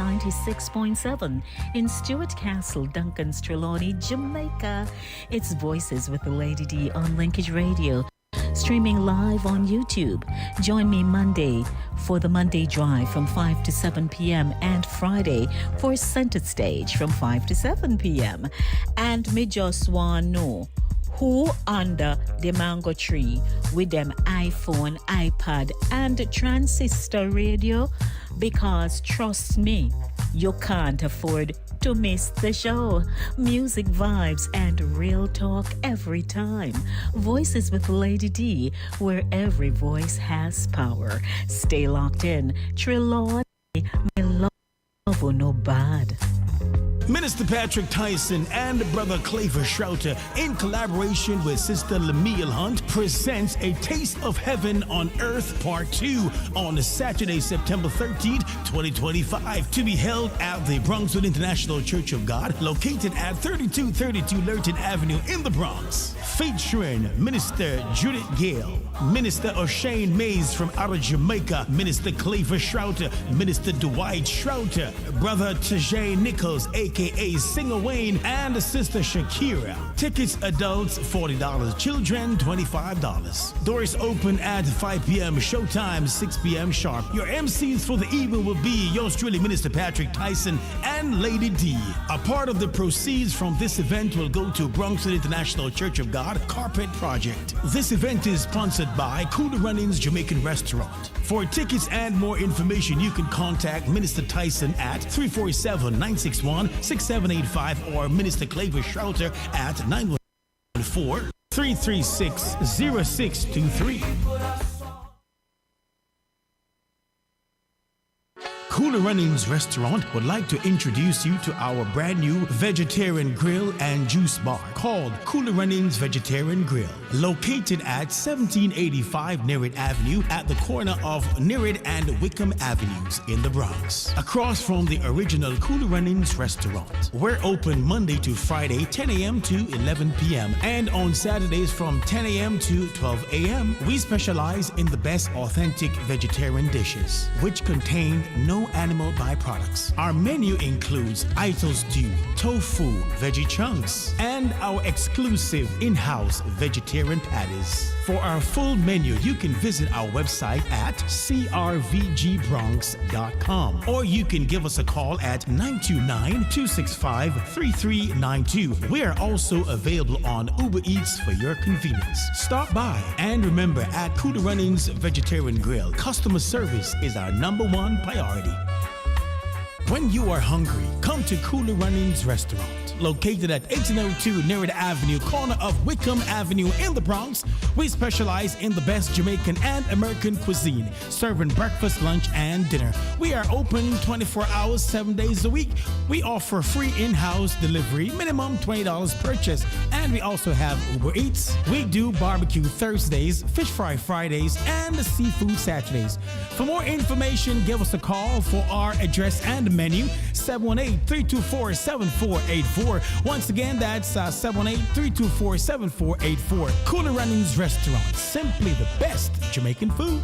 96.7 in Stuart Castle, Duncan's Trelawney, Jamaica. It's Voices with the Lady D on Linkage Radio. Streaming live on YouTube. Join me Monday for the Monday Drive from 5 to 7 p.m. and Friday for Center Stage from 5 to 7 p.m. And me just want know who under the mango tree with them iPhone, iPad and transistor radio, because trust me, you can't afford to miss the show. Music, vibes, and real talk every time. Voices with Lady D, where every voice has power. Stay locked in. Trelawney, my love will no bad. Minister Patrick Tyson and Brother Claver Schrouter, in collaboration with Sister Lemuel Hunt, presents A Taste of Heaven on Earth Part 2 on Saturday, September 13th, 2025, to be held at the Bronxwood International Church of God, located at 3232 Lurton Avenue in the Bronx. Featuring Minister Judith Gale, Minister O'Shane Mays from out of Jamaica, Minister Claver Schrouter, Minister Dwight Schrouter, Brother Tajay Nichols, aka Singer Wayne, and Sister Shakira. Tickets adults $40, children $25. Doors open at 5 p.m. Showtime 6 p.m. sharp. Your MCs for the evening will be yours truly, Minister Patrick Tyson and Lady D. A part of the proceeds from this event will go to Bronxwood International Church of God Carpet Project. This event is sponsored by Cooler Runnings Jamaican Restaurant. For tickets and more information, you can contact Minister Tyson at 347-961-6785 or Minister Claver Schrouter at 914-336-0623. Cooler Runnings Restaurant would like to introduce you to our brand new vegetarian grill and juice bar called Cooler Runnings Vegetarian Grill, located at 1785 Nerid Avenue at the corner of Nerid and Wickham Avenues in the Bronx, across from the original Cooler Runnings Restaurant. We're open Monday to Friday, 10 a.m. to 11 p.m. and on Saturdays from 10 a.m. to 12 a.m. We specialize in the best authentic vegetarian dishes, which contain no animal byproducts. Our menu includes Ito stew, tofu, veggie chunks, and our exclusive in-house vegetarian patties. For our full menu, you can visit our website at crvgbronx.com, or you can give us a call at 929-265-3392. We are also available on Uber Eats for your convenience. Stop by, and remember, at Cooler Runnings Vegetarian Grill, customer service is our #1 priority. When you are hungry, come to Cooler Runnings Restaurant, located at 1802 Nerid Avenue, corner of Wickham Avenue in the Bronx. We specialize in the best Jamaican and American cuisine, serving breakfast, lunch, and dinner. We are open 24 hours, 7 days a week. We offer free in-house delivery, minimum $20 purchase, and we also have Uber Eats. We do barbecue Thursdays, fish fry Fridays, and seafood Saturdays. For more information, give us a call for our address and menu, 718-324-7484. Once again, that's 718-324-7484. Cooler Runnings Restaurant, simply the best Jamaican food.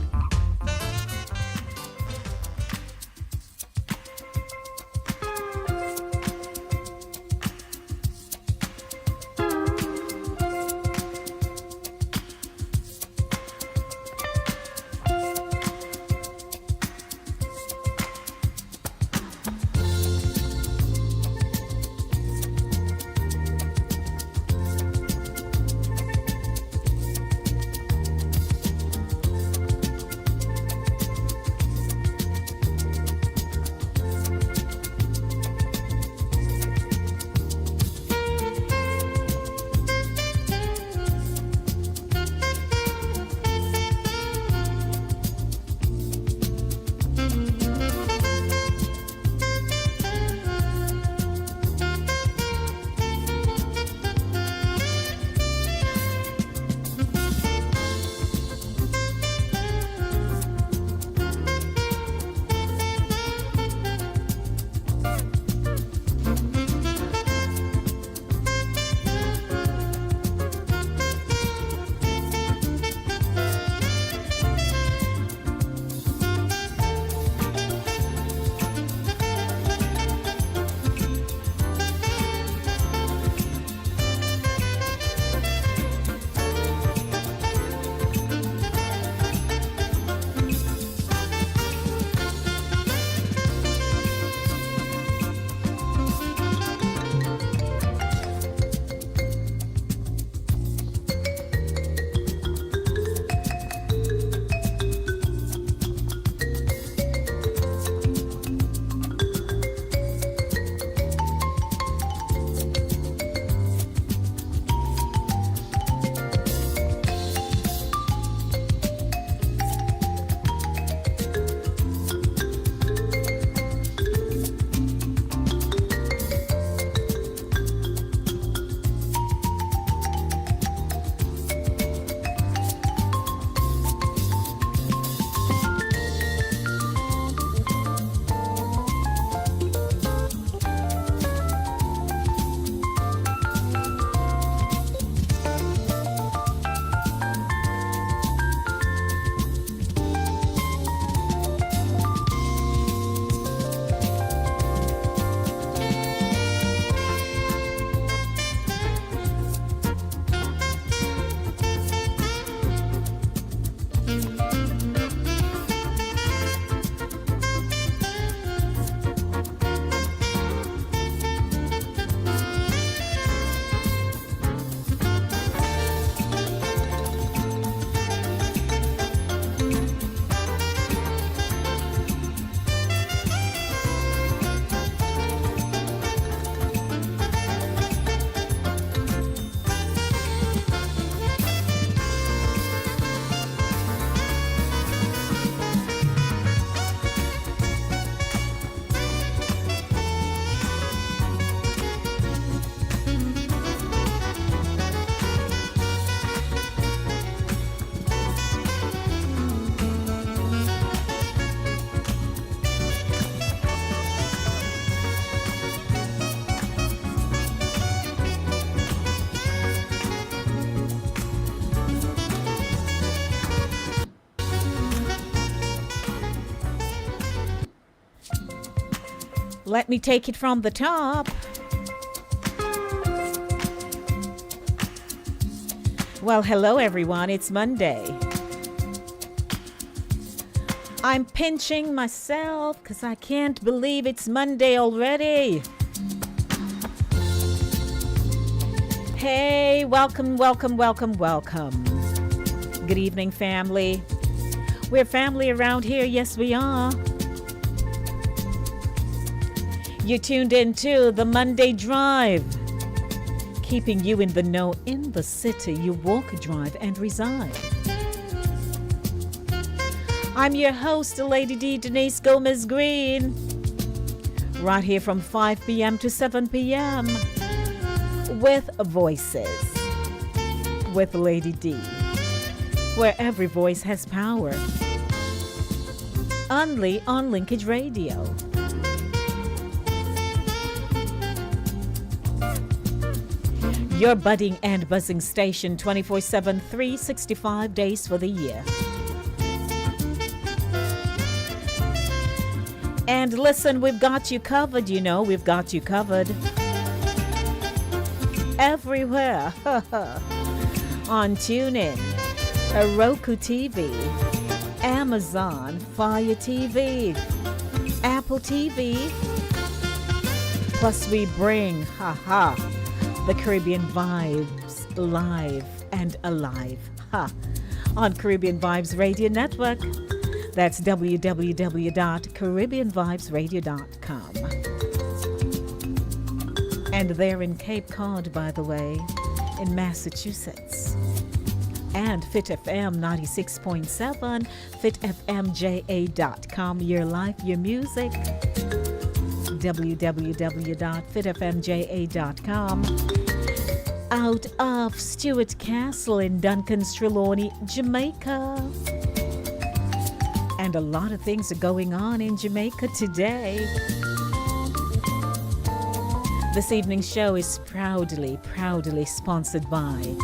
Let me take it from the top. Well, hello everyone, it's Monday. I'm pinching myself because I can't believe it's Monday already. Hey, welcome. Good evening, family. We're family around here, yes we are. You tuned into the Monday Drive, keeping you in the know in the city you walk, drive, and reside. I'm your host, Lady D Denise Gomez Green, right here from 5 p.m. to 7 p.m. with Voices with Lady D, where every voice has power. Only on Linkage Radio. Your budding and buzzing station 24/7, 365 days for the year. And listen, we've got you covered, we've got you covered. Everywhere. On TuneIn, Roku TV, Amazon, Fire TV, Apple TV. Plus we bring, the Caribbean Vibes live and alive on Caribbean Vibes Radio Network. That's www.caribbeanvibesradio.com. And they're in Cape Cod, by the way, in Massachusetts. And Fit FM 96.7, fitfmja.com, your life, your music. www.fitfmja.com. Out of Stuart Castle in Duncan's Trelawney, Jamaica. And a lot of things are going on in Jamaica today. This evening's show is proudly sponsored by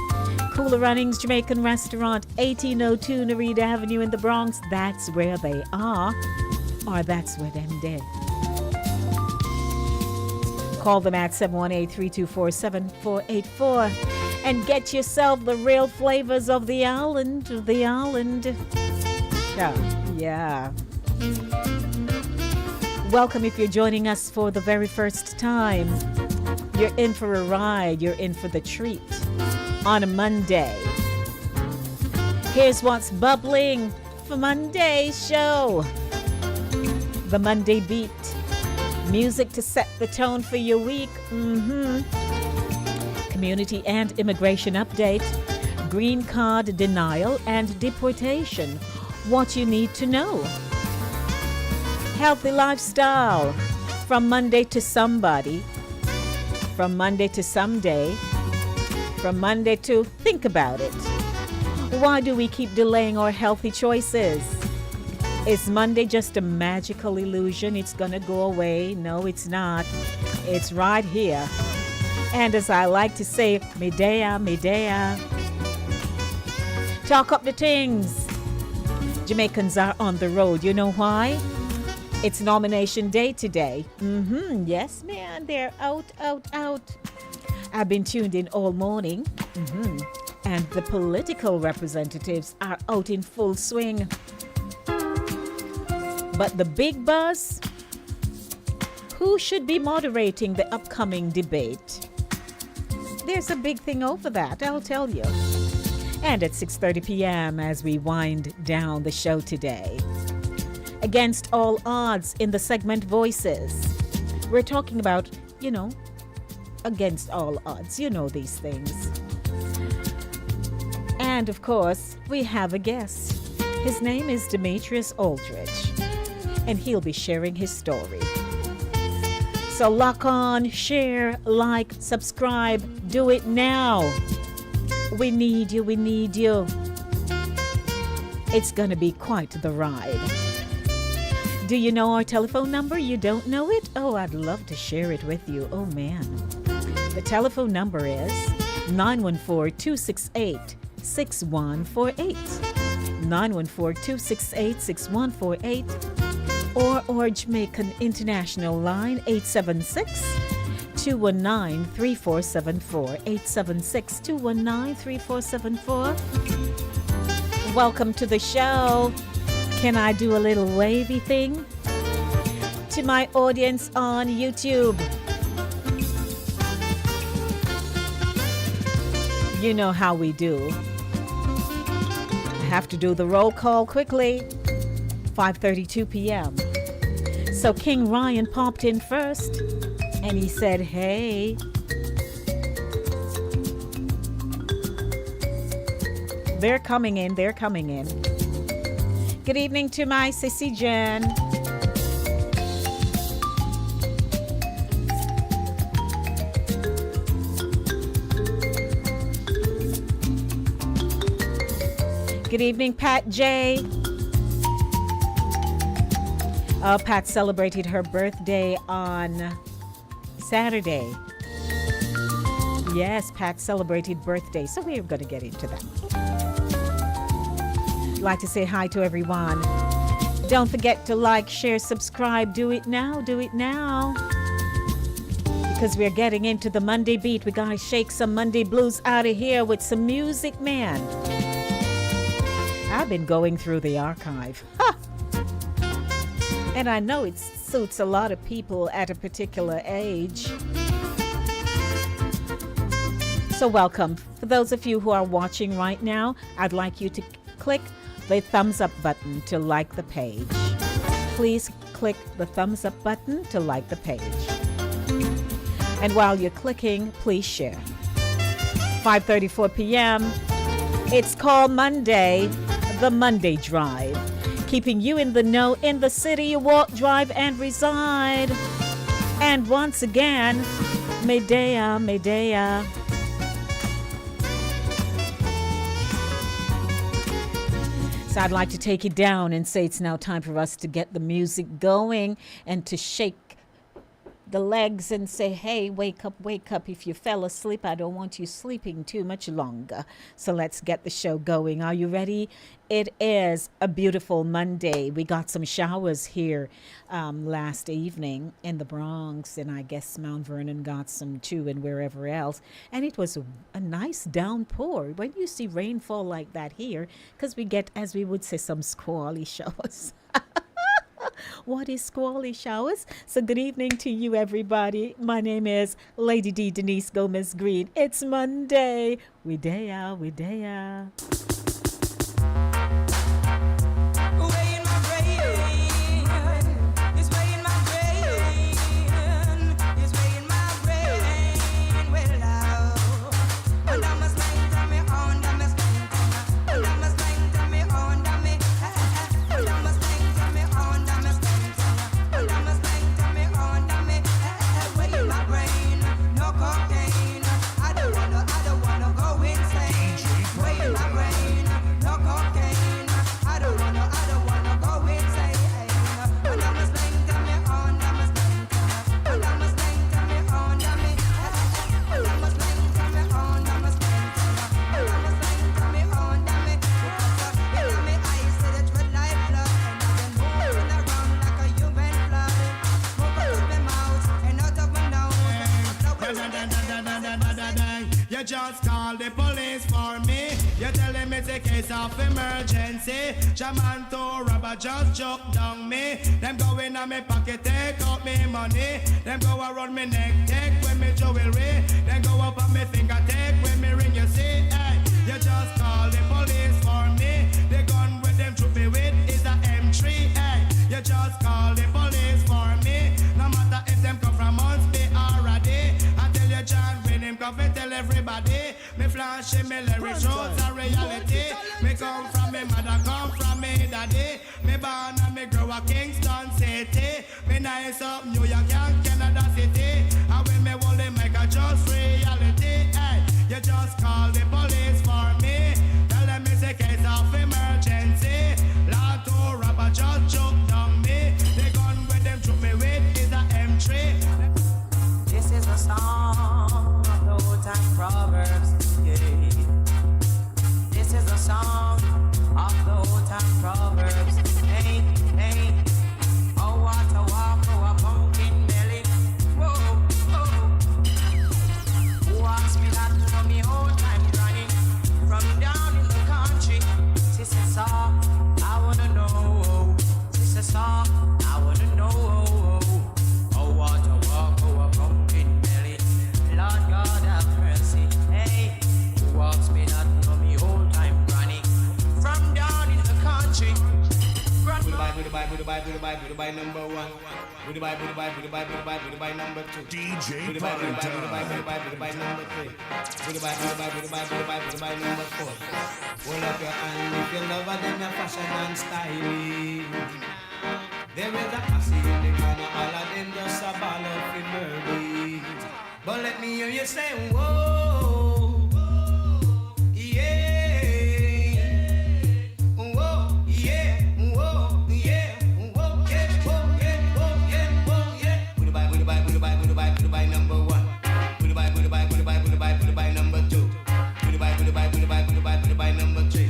Cooler Runnings Jamaican Restaurant, 1802 Narita Avenue in the Bronx. That's where they are, or that's where them did. Call them at 718-324-7484 and get yourself the real flavors of the island. Yeah. Welcome if you're joining us for the very first time. You're in for a ride. You're in for the treat on a Monday. Here's what's bubbling for Monday's show. The Monday Beat. Music to set the tone for your week. Community and immigration update. Green card denial and deportation. What you need to know. Healthy lifestyle. From Monday to somebody. From Monday to someday. From Monday to think about it. Why do we keep delaying our healthy choices? Is Monday just a magical illusion? It's gonna go away? No, it's not. It's right here. And as I like to say, Medea. Talk up the things. Jamaicans are on the road. You know why? It's nomination day today. Yes, man, they're out. I've been tuned in all morning. And the political representatives are out in full swing. But the big buzz? Who should be moderating the upcoming debate? There's a big thing over that, I'll tell you. And at 6:30 p.m. as we wind down the show today. Against all odds in the segment Voices. We're talking about, against all odds. You know these things. And of course, we have a guest. His name is Demetrius Aldridge. And he'll be sharing his story. So lock on, share, like, subscribe. Do it now. We need you. It's gonna be quite the ride. Do you know our telephone number? You don't know it? Oh, I'd love to share it with you. Oh, man. The telephone number is 914-268-6148. 914-268-6148. or Jamaican International line 876-219-3474. 876-219-3474. Welcome to the show. Can I do a little wavy thing to my audience on YouTube? You know how we do. I have to do the roll call quickly. 5:32 p.m. So King Ryan popped in first and he said, hey. They're coming in. Good evening to my sissy Jen. Good evening, Pat J. Pat celebrated her birthday on Saturday. Yes, Pat celebrated birthday, so we're going to get into that. I'd like to say hi to everyone. Don't forget to like, share, subscribe. Do it now. Because we're getting into the Monday beat. We got to shake some Monday blues out of here with some music, man. I've been going through the archive. Ha! And I know it suits a lot of people at a particular age. So welcome. For those of you who are watching right now, I'd like you to click the thumbs up button to like the page. Please click the thumbs up button to like the page. And while you're clicking, please share. 5:34 p.m. It's called Monday, the Monday Drive. Keeping you in the know in the city you walk, drive, and reside. And once again, Medea. So I'd like to take it down and say it's now time for us to get the music going and to shake the legs and say, hey, wake up. If you fell asleep, I don't want you sleeping too much longer. So let's get the show going. Are you ready? It is a beautiful Monday. We got some showers here last evening in the Bronx, and I guess Mount Vernon got some too, and wherever else. And it was a nice downpour. When you see rainfall like that here, because we get, as we would say, some squally showers. What is squally showers? So good evening to you, everybody. My name is Lady D Denise Gomez Green. It's Monday. We day out. Just call the police for me. You tell them it's a case of emergency. Shaman to rubber just choke down me. Them go in on me pocket, take out me money. Them go around me neck, take with me jewelry. Then go up on me finger, take with me ring. You see, hey, you just call the police for me. The gun with them troop me with is a M3. Hey, you just call the police for me. No matter if them come from months, they already. I tell you, John, when him come and tell everybody. Me flashing me lyrics, shows a reality. Me come from me mother, come from me daddy. Me born and me grow a Kingston City. Me nice up New York and Canada City. And when me hold the mic, I just reality. Hey, you just call the police for me. Tell them it's a case of emergency. Lord to rubber just choke down me. The gun with them shoot me with is a M3. This is a song of the old time proverbs. Yeah. This is a song of the old time proverbs. Hey, hey, oh Dubai number one. Dubai number two. DJ Dubai number three. Dubai number four. Hold up your hand if you love her, then your fashion and styling. There is a posse in the corner, all of them just a ball of murder. But let me hear you say, whoa, yeah, whoa, yeah, whoa, yeah, whoa, yeah, whoa, yeah, whoa, yeah, whoa, yeah. Dubai number one. Dubai number two. Dubai number three. Dubai number four.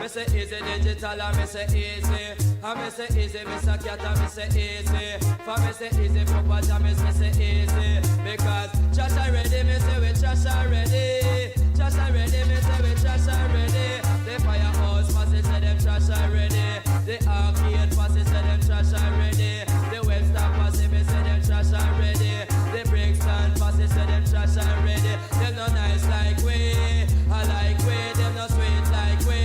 Me say easy digital and me say easy. And me say easy, me say cat and me say easy. For me say easy, for pajamas me say easy. Because trash already, me say we trash already. Trash already, me say we trash already. The firehouse passes say them trash already. The arcade passes say them trash already. The Webster passes me say them trash already. The Brixton passes say them trash already. Them no nice like we, I like we. Them no sweet like we,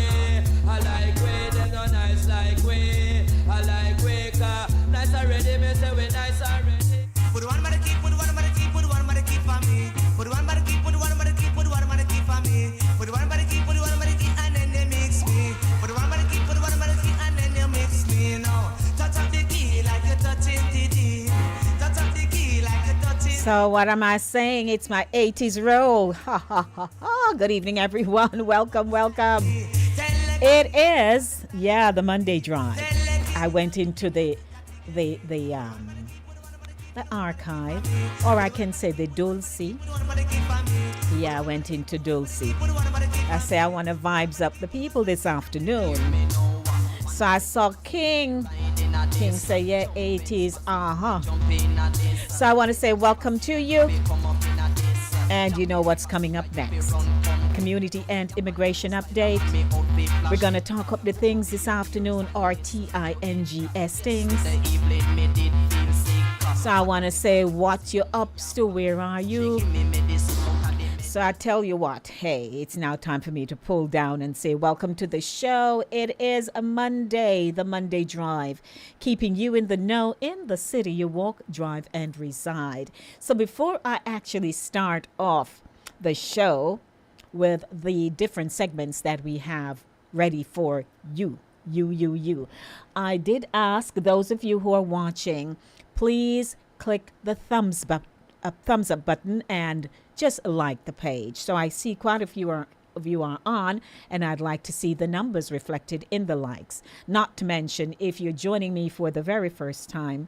I like we. Them no nice like we, I like we. Cause nice already, me say we nice already. Put one mother keep, put one mother keep, put one mother keep for me. Put one mother keep, put one mother keep, put one mother keep for me. Put one mother keep, put one mother keep, and then they mix me. Put one mother keep, put one mother keep, and then they mix me. No, touch up the key like you're touching the D. Touch up the key like you're touching. So what am I saying? It's my 80s roll. Ha ha ha ha. Good evening, everyone. Welcome. It is, the Monday drive. I went into the archive, or I can say the Dulce. Yeah, I went into Dulce. I say I want to vibes up the people this afternoon. So I saw King say, yeah, 80s, So I want to say welcome to you. And you know what's coming up next. Community and immigration update. We're going to talk up the things this afternoon, RTINGS things. So I want to say what you're up to, where are you? So I tell you what, hey, it's now time for me to pull down and say welcome to the show. It is a Monday, the Monday Drive, keeping you in the know in the city you walk, drive, and reside. So before I actually start off the show with the different segments that we have ready for you, I did ask those of you who are watching, please click the thumbs up button and just like the page. So I see quite a few of you are on, and I'd like to see the numbers reflected in the likes. Not to mention, if you're joining me for the very first time,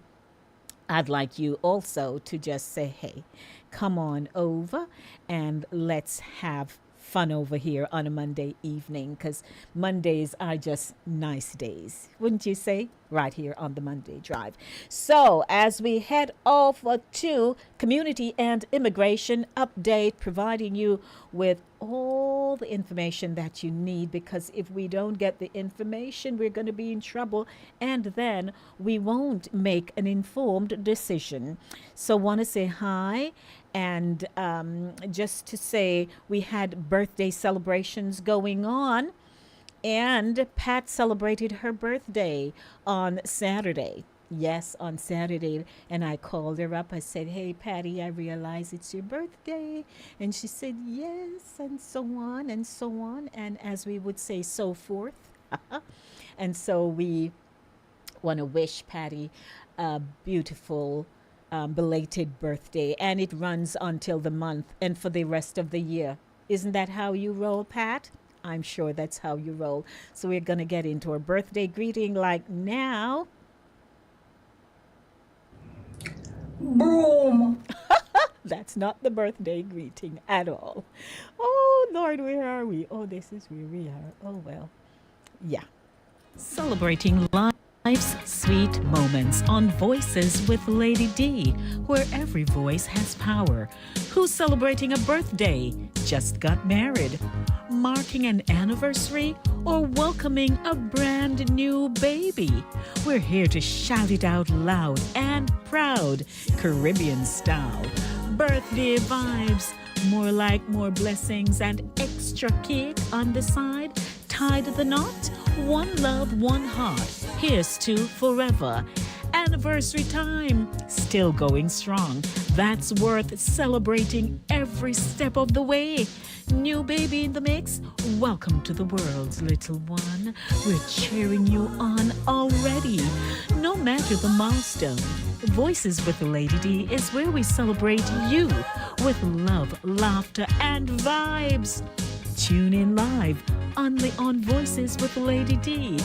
I'd like you also to just say, hey, come on over and let's have fun over here on a Monday evening, because Mondays are just nice days, wouldn't you say? Right here on the Monday Drive. So as we head over to community and immigration update, providing you with all the information that you need, because if we don't get the information, we're going to be in trouble, and then we won't make an informed decision. So want to say hi, and just to say we had birthday celebrations going on. And Pat celebrated her birthday on Saturday. Yes, on Saturday. And I called her up. I said, hey, Patty, I realize it's your birthday. And she said, yes, and so on and so on. And as we would say, so forth. And so we want to wish Patty a beautiful belated birthday. And it runs until the month and for the rest of the year. Isn't that how you roll, Pat? I'm sure that's how you roll. So we're going to get into our birthday greeting like now. Boom! That's not the birthday greeting at all. Oh, Lord, where are we? Oh, this is where we are. Oh, well. Yeah. Celebrating life's sweet moments on Voices with Lady D, where every voice has power. Who's celebrating a birthday? Just got married? Marking an anniversary, or welcoming a brand new baby? We're here to shout it out loud and proud, Caribbean style. Birthday vibes, more like more blessings and extra extra cake on the side? Tied the knot? One love, one heart. Here's to forever. Anniversary time, still going strong. That's worth celebrating every step of the way. New baby in the mix? Welcome to the world, little one. We're cheering you on already. No matter the milestone, Voices with Lady D is where we celebrate you with love, laughter, and vibes. Tune in live only on Voices with Lady D,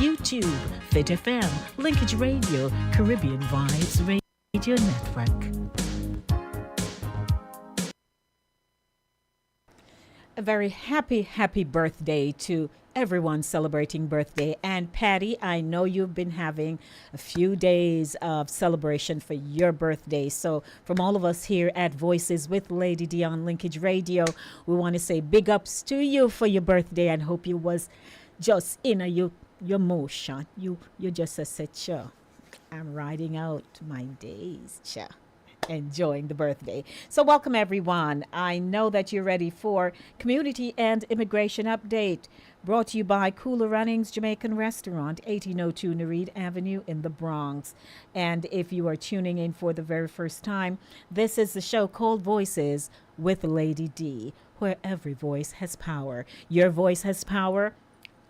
YouTube, Fit FM, Linkage Radio, Caribbean Vibes Radio Network. A very happy birthday to everyone celebrating birthday. And Patty, I know you've been having a few days of celebration for your birthday. So from all of us here at Voices with Lady D on Linkage Radio, we want to say big ups to you for your birthday and hope you was just in your motion. You just said, sure, I'm riding out my days, sure. Enjoying the birthday. So welcome everyone. I know that you're ready for Community and Immigration Update, brought to you by Cooler Runnings Jamaican Restaurant, 1802 Nereid Avenue in the Bronx. And if you are tuning in for the very first time, this is the show called Voices with Lady D, where every voice has power. Your voice has power.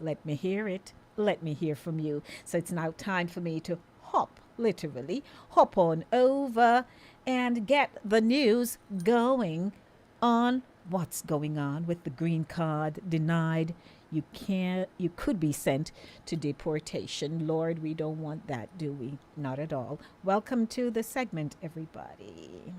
Let me hear it. Let me hear from you. So it's now time for me to literally hop on over and get the news going on what's going on with the green card denied. You could be sent to deportation. Lord, we don't want that, do we? Not at all. Welcome to the segment, everybody.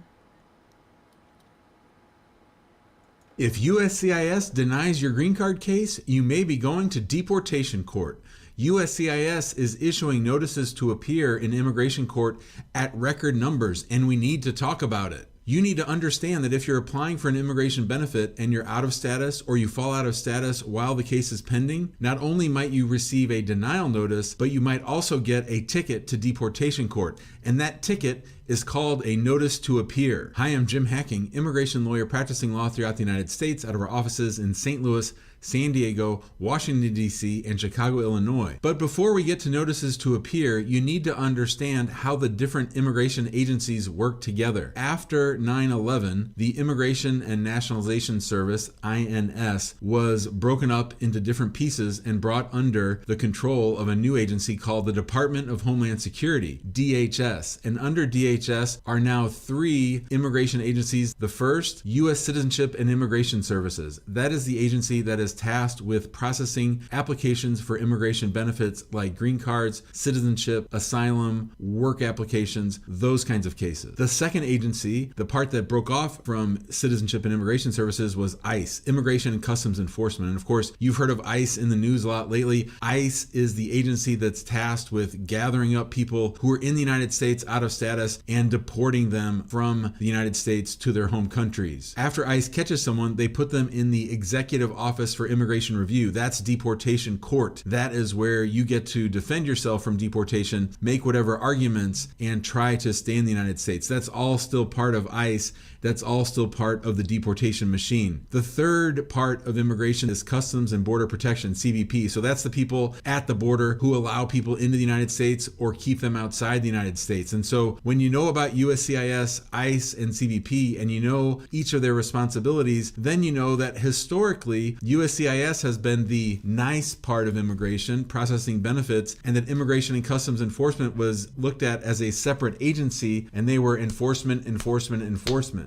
If USCIS denies your green card case, you may be going to deportation court. USCIS is issuing notices to appear in immigration court at record numbers, and we need to talk about it. You need to understand that if you're applying for an immigration benefit and you're out of status or you fall out of status while the case is pending, not only might you receive a denial notice, but you might also get a ticket to deportation court. And that ticket is called a notice to appear. Hi, I'm Jim Hacking, immigration lawyer practicing law throughout the United States out of our offices in St. Louis, San Diego, Washington, D.C., and Chicago, Illinois. But before we get to notices to appear, you need to understand how the different immigration agencies work together. After 9/11, the Immigration and Nationalization Service, INS, was broken up into different pieces and brought under the control of a new agency called the Department of Homeland Security, DHS. And under DHS are now 3 immigration agencies. The first, U.S. Citizenship and Immigration Services. That is the agency that is tasked with processing applications for immigration benefits like green cards, citizenship, asylum, work applications, those kinds of cases. The second agency, the part that broke off from Citizenship and Immigration Services, was ICE, Immigration and Customs Enforcement. And of course, you've heard of ICE in the news a lot lately. ICE is the agency that's tasked with gathering up people who are in the United States out of status and deporting them from the United States to their home countries. After ICE catches someone, they put them in the Executive Office for Immigration Review. That's deportation court. That is where you get to defend yourself from deportation, make whatever arguments, and try to stay in the United States. That's all still part of ICE. That's all still part of the deportation machine. The third part of immigration is Customs and Border Protection, CBP. So that's the people at the border who allow people into the United States or keep them outside the United States. And so when you know about USCIS, ICE, and CBP, and you know each of their responsibilities, then you know that historically, USCIS has been the nice part of immigration, processing benefits, and that Immigration and Customs Enforcement was looked at as a separate agency, and they were enforcement.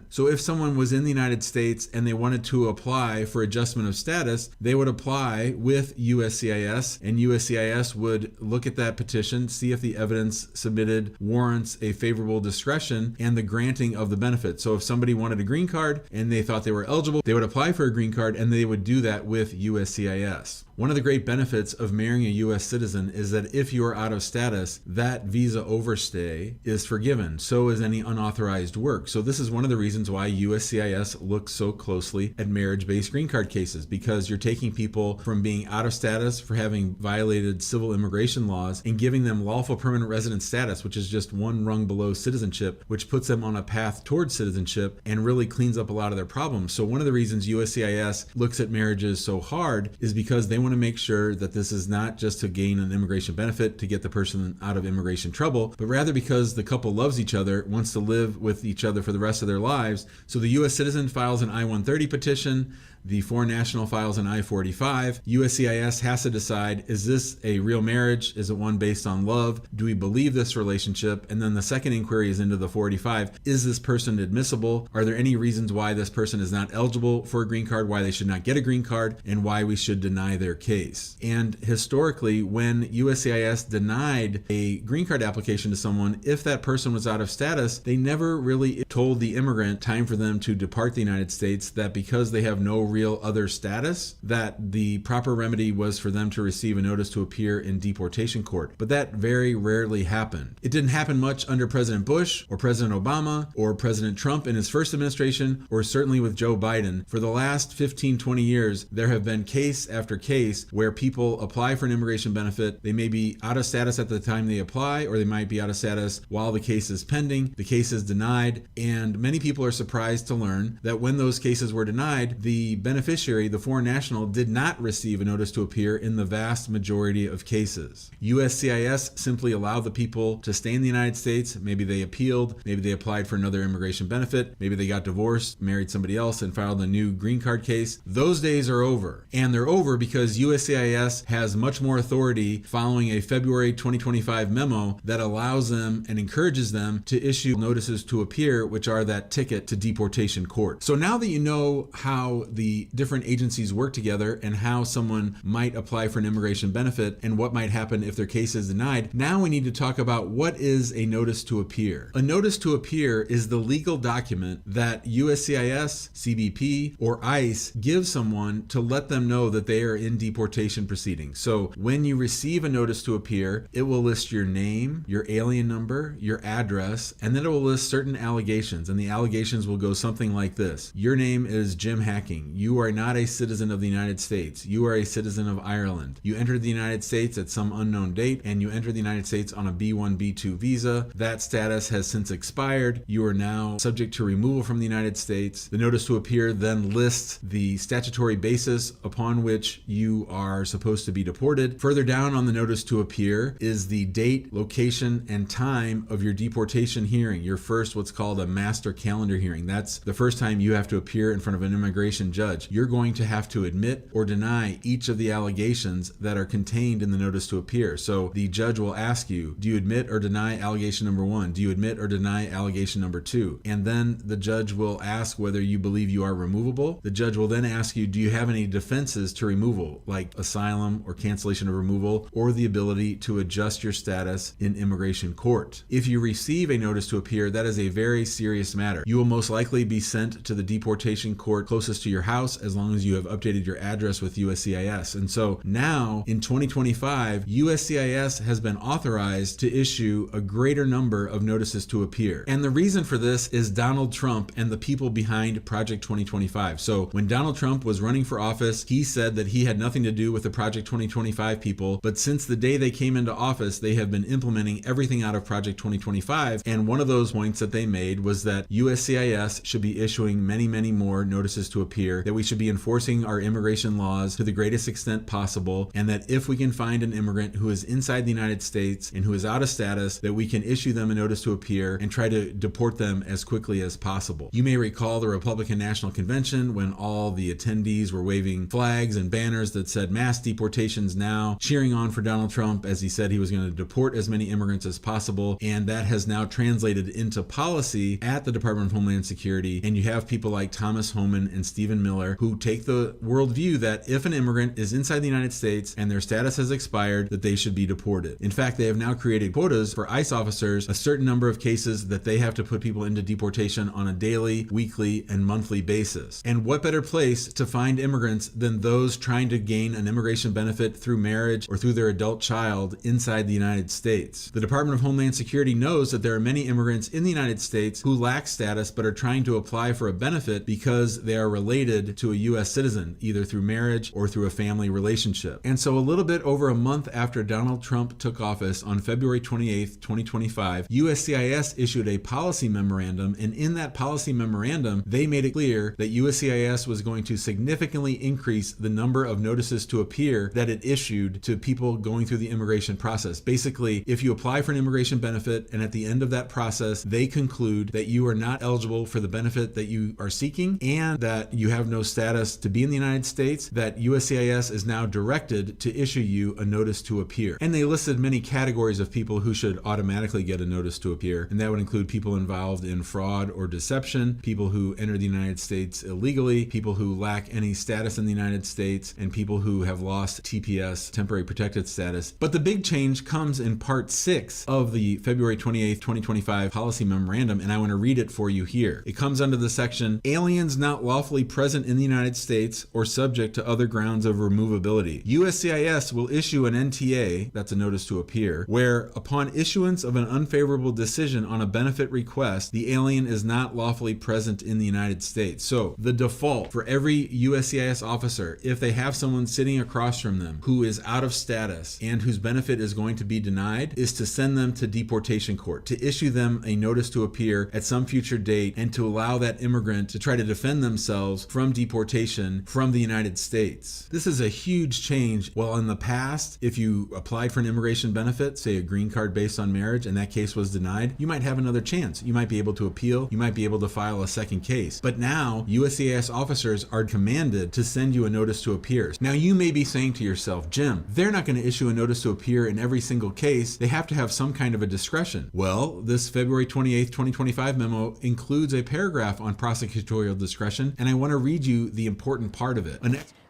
So if someone was in the United States and they wanted to apply for adjustment of status, they would apply with USCIS, and USCIS would look at that petition, see if the evidence submitted warrants a favorable discretion and the granting of the benefit. So if somebody wanted a green card and they thought they were eligible, they would apply for a green card and they would do that with USCIS. One of the great benefits of marrying a U.S. citizen is that if you are out of status, that visa overstay is forgiven. So is any unauthorized work. So this is one of the reasons why USCIS looks so closely at marriage-based green card cases, because you're taking people from being out of status for having violated civil immigration laws and giving them lawful permanent resident status, which is just one rung below citizenship, which puts them on a path towards citizenship and really cleans up a lot of their problems. So one of the reasons USCIS looks at marriages so hard is because they want to make sure that this is not just to gain an immigration benefit to get the person out of immigration trouble, but rather because the couple loves each other, wants to live with each other for the rest of their lives. So the U.S. citizen files an I-130 petition, the foreign national files an I-45. USCIS has to decide, is this a real marriage? Is it one based on love? Do we believe this relationship? And then the second inquiry is into the 485. Is this person admissible? Are there any reasons why this person is not eligible for a green card, why they should not get a green card, and why we should deny their case? And historically, when USCIS denied a green card application to someone, if that person was out of status, they never really told the immigrant time for them to depart the United States, that because they have no real other status, that the proper remedy was for them to receive a notice to appear in deportation court. But that very rarely happened. It didn't happen much under President Bush or President Obama or President Trump in his first administration, or certainly with Joe Biden. For the last 15, 20 years, there have been case after case where people apply for an immigration benefit. They may be out of status at the time they apply, or they might be out of status while the case is pending. The case is denied, and many people are surprised to learn that when those cases were denied, the beneficiary, the foreign national, did not receive a notice to appear in the vast majority of cases. USCIS simply allowed the people to stay in the United States. Maybe they appealed, maybe they applied for another immigration benefit, maybe they got divorced, married somebody else, and filed a new green card case. Those days are over. And they're over because USCIS has much more authority following a February 2025 memo that allows them and encourages them to issue notices to appear, which are that ticket to deportation court. So now that you know how the different agencies work together and how someone might apply for an immigration benefit and what might happen if their case is denied, now we need to talk about what is a notice to appear. A notice to appear is the legal document that USCIS, CBP, or ICE gives someone to let them know that they are in deportation proceedings. So when you receive a notice to appear, it will list your name, your alien number, your address, and then it will list certain allegations. And the allegations will go something like this. Your name is Jim Hacking. You are not a citizen of the United States. You are a citizen of Ireland. You entered the United States at some unknown date, and you entered the United States on a B1, B2 visa. That status has since expired. You are now subject to removal from the United States. The notice to appear then lists the statutory basis upon which you are supposed to be deported. Further down on the notice to appear is the date, location, and time of your deportation hearing, your first what's called a master calendar hearing. That's the first time you have to appear in front of an immigration judge. You're going to have to admit or deny each of the allegations that are contained in the notice to appear. So the judge will ask you, do you admit or deny allegation number 1? Do you admit or deny allegation number 2? And then the judge will ask whether you believe you are removable. The judge will then ask you, do you have any defenses to removal, like asylum or cancellation of removal, or the ability to adjust your status in immigration court? If you receive a notice to appear, that is a very serious matter. You will most likely be sent to the deportation court closest to your house, as long as you have updated your address with USCIS. And so now in 2025, USCIS has been authorized to issue a greater number of notices to appear. And the reason for this is Donald Trump and the people behind Project 2025. So when Donald Trump was running for office, he said that he had nothing to do with the Project 2025 people. But since the day they came into office, they have been implementing everything out of Project 2025. And one of those points that they made was that USCIS should be issuing many, many more notices to appear, that we should be enforcing our immigration laws to the greatest extent possible, and that if we can find an immigrant who is inside the United States and who is out of status, that we can issue them a notice to appear and try to deport them as quickly as possible. You may recall the Republican National Convention when all the attendees were waving flags and banners that said mass deportations now, cheering on for Donald Trump as he said he was going to deport as many immigrants as possible, and that has now translated into policy at the Department of Homeland Security, and you have people like Thomas Homan and Stephen Miller Miller, who take the worldview that if an immigrant is inside the United States and their status has expired, that they should be deported. In fact, they have now created quotas for ICE officers, a certain number of cases that they have to put people into deportation on a daily, weekly, and monthly basis. And what better place to find immigrants than those trying to gain an immigration benefit through marriage or through their adult child inside the United States? The Department of Homeland Security knows that there are many immigrants in the United States who lack status but are trying to apply for a benefit because they are related to a U.S. citizen, either through marriage or through a family relationship. And so a little bit over a month after Donald Trump took office on February 28th, 2025, USCIS issued a policy memorandum, and in that policy memorandum, they made it clear that USCIS was going to significantly increase the number of notices to appear that it issued to people going through the immigration process. Basically, if you apply for an immigration benefit and at the end of that process, they conclude that you are not eligible for the benefit that you are seeking and that you have no status to be in the United States, that USCIS is now directed to issue you a notice to appear. And they listed many categories of people who should automatically get a notice to appear, and that would include people involved in fraud or deception, people who enter the United States illegally, people who lack any status in the United States, and people who have lost TPS, temporary protected status. But the big change comes in Part 6 of the February 28th, 2025 policy memorandum, and I want to read it for you here. It comes under the section, aliens not lawfully present in the United States or subject to other grounds of removability. USCIS will issue an NTA, that's a notice to appear, where upon issuance of an unfavorable decision on a benefit request, the alien is not lawfully present in the United States. So the default for every USCIS officer, if they have someone sitting across from them who is out of status and whose benefit is going to be denied, is to send them to deportation court, to issue them a notice to appear at some future date and to allow that immigrant to try to defend themselves from deportation from the United States. This is a huge change. Well, in the past, if you applied for an immigration benefit, say a green card based on marriage, and that case was denied, you might have another chance. You might be able to appeal. You might be able to file a second case. But now, USCIS officers are commanded to send you a notice to appear. Now, you may be saying to yourself, Jim, they're not going to issue a notice to appear in every single case. They have to have some kind of a discretion. Well, this February 28th, 2025 memo includes a paragraph on prosecutorial discretion, and I want to read you the important part of it.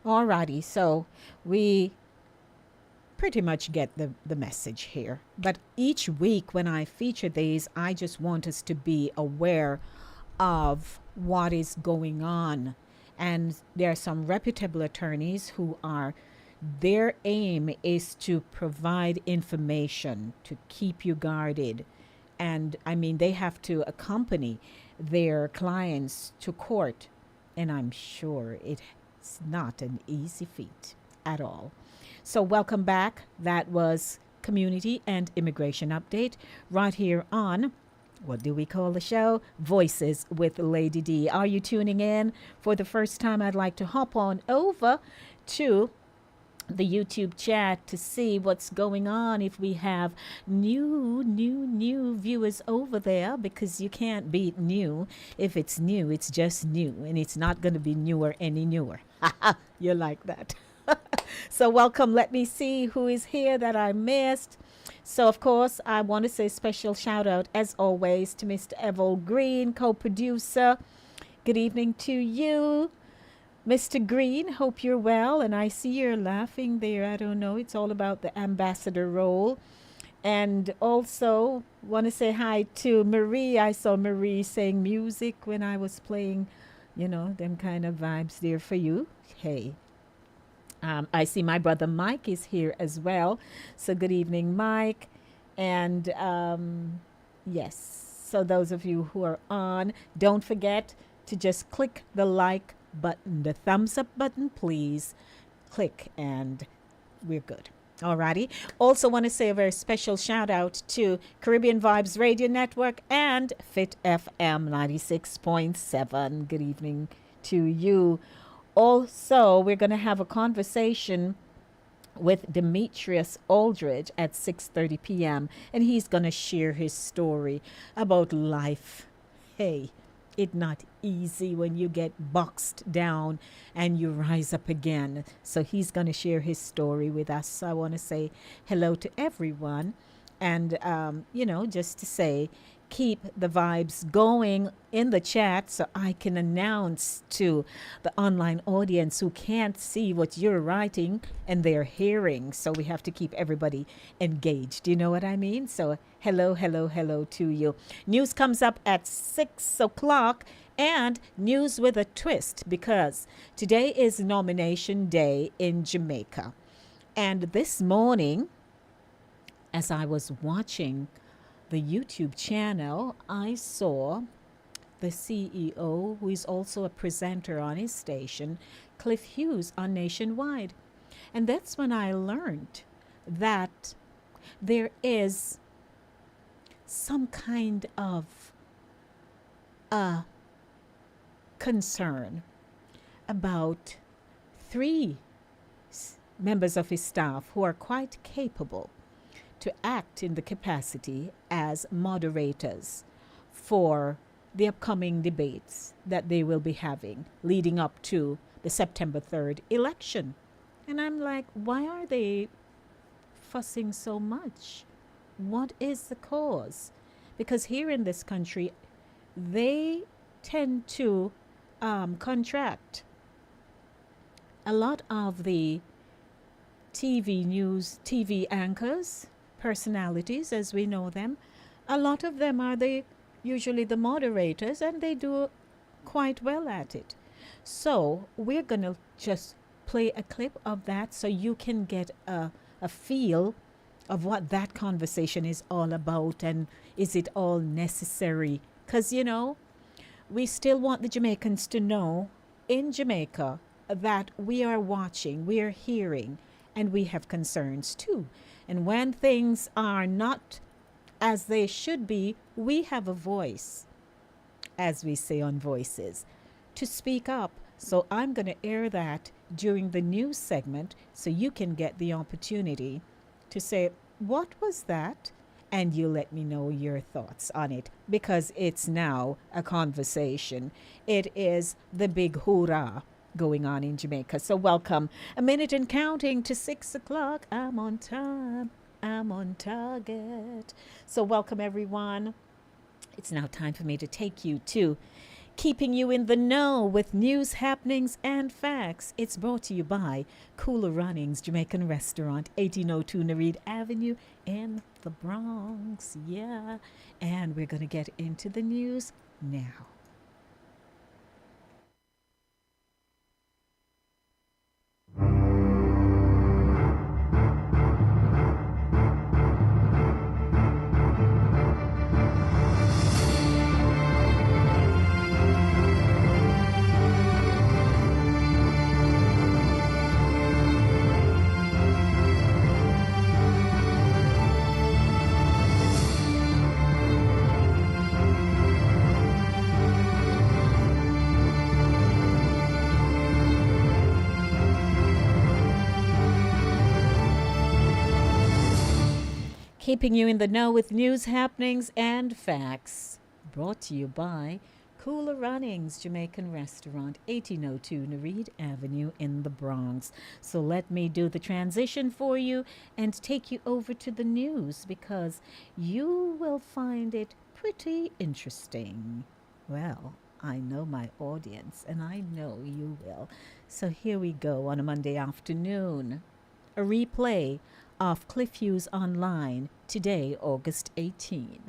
Alrighty, so we pretty much get the message here. But each week when I feature these, I just want us to be aware of what is going on. And there are some reputable attorneys who are, their aim is to provide information, to keep you guarded. And I mean, they have to accompany their clients to court. And I'm sure it's not an easy feat at all. So welcome back. That was Community and Immigration Update right here on, what do we call the show? Voices with Lady D. Are you tuning in for the first time? I'd like to hop on over to the YouTube chat to see what's going on, if we have new viewers over there, because you can't beat new. If it's new, it's just new, and it's not going to be newer any newer. You like that. So welcome. Let me see who is here that I missed. So, of course, I want to say a special shout out, as always, to Mr. Evil Green, co-producer. Good evening to you, Mr. Green. Hope you're well. And I see you're laughing there. I don't know. It's all about the ambassador role. And also want to say hi to Marie. I saw Marie saying music when I was playing, you know, them kind of vibes there for you. Hey. I see my brother Mike is here as well. So good evening, Mike. And yes, so those of you who are on, don't forget to just click the like button, the thumbs up button, please. Click and we're good. Alrighty. Also want to say a very special shout out to Caribbean Vibes Radio Network and Fit FM 96.7. Good evening to you. Also, we're going to have a conversation with Demetrius Aldridge at 6:30 p.m. and he's going to share his story about life. Hey, it's not easy when you get boxed down and you rise up again. So he's going to share his story with us. So I want to say hello to everyone. And, you know, just to say, keep the vibes going in the chat so I can announce to the online audience who can't see what you're writing and they're hearing. So we have to keep everybody engaged. You know what I mean? So hello, hello, hello to you. News comes up at 6 o'clock, and news with a twist, because today is nomination day in Jamaica. And this morning, as I was watching the YouTube channel, I saw the CEO, who is also a presenter on his station, Cliff Hughes, on Nationwide. And that's when I learned that there is some kind of concern about 3 members of his staff who are quite capable to act in the capacity as moderators for the upcoming debates that they will be having leading up to the September 3rd election. And I'm like, why are they fussing so much? What is the cause? Because here in this country, they tend to contract a lot of the TV anchors, personalities as we know them. A lot of them are usually the moderators, and they do quite well at it. So we're going to just play a clip of that so you can get a feel of what that conversation is all about, and is it all necessary? Because, you know, we still want the Jamaicans to know in Jamaica that we are watching, we are hearing, and we have concerns too. And when things are not as they should be, we have a voice, as we say on Voices, to speak up. So I'm going to air that during the news segment so you can get the opportunity to say, what was that? And you let me know your thoughts on it, because it's now a conversation. It is the big hoorah going on in Jamaica. So welcome. A minute and counting to 6 o'clock. I'm on time. I'm on target. So welcome, everyone. It's now time for me to take you to keeping you in the know with news, happenings, and facts. It's brought to you by Cooler Runnings Jamaican Restaurant, 1802 Nereid Avenue in the Bronx. Yeah. And we're going to get into the news now. Keeping you in the know with news, happenings, and facts. Brought to you by Cooler Runnings Jamaican Restaurant, 1802 Nereid Avenue in the Bronx. So let me do the transition for you and take you over to the news, because you will find it pretty interesting. Well, I know my audience, and I know you will. So here we go on a Monday afternoon. A replay of Cliff Hughes Online, today, August 18.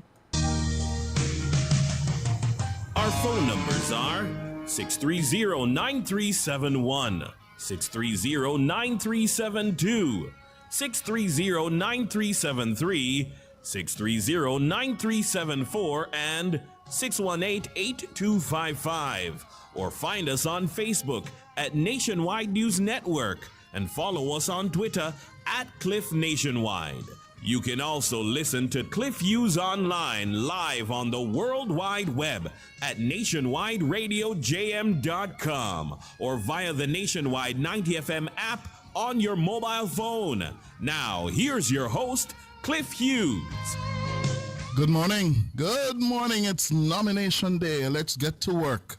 Our phone numbers are 630-9371, 630-9372, 630-9373, 630-9374, and 618-8255. Or find us on Facebook at Nationwide News Network, and follow us on Twitter at Cliff Nationwide. You can also listen to Cliff Hughes Online live on the World Wide Web at nationwideradiojm.com or via the Nationwide 90 FM app on your mobile phone. Now, here's your host, Cliff Hughes. Good morning. Good morning. It's nomination day. Let's get to work.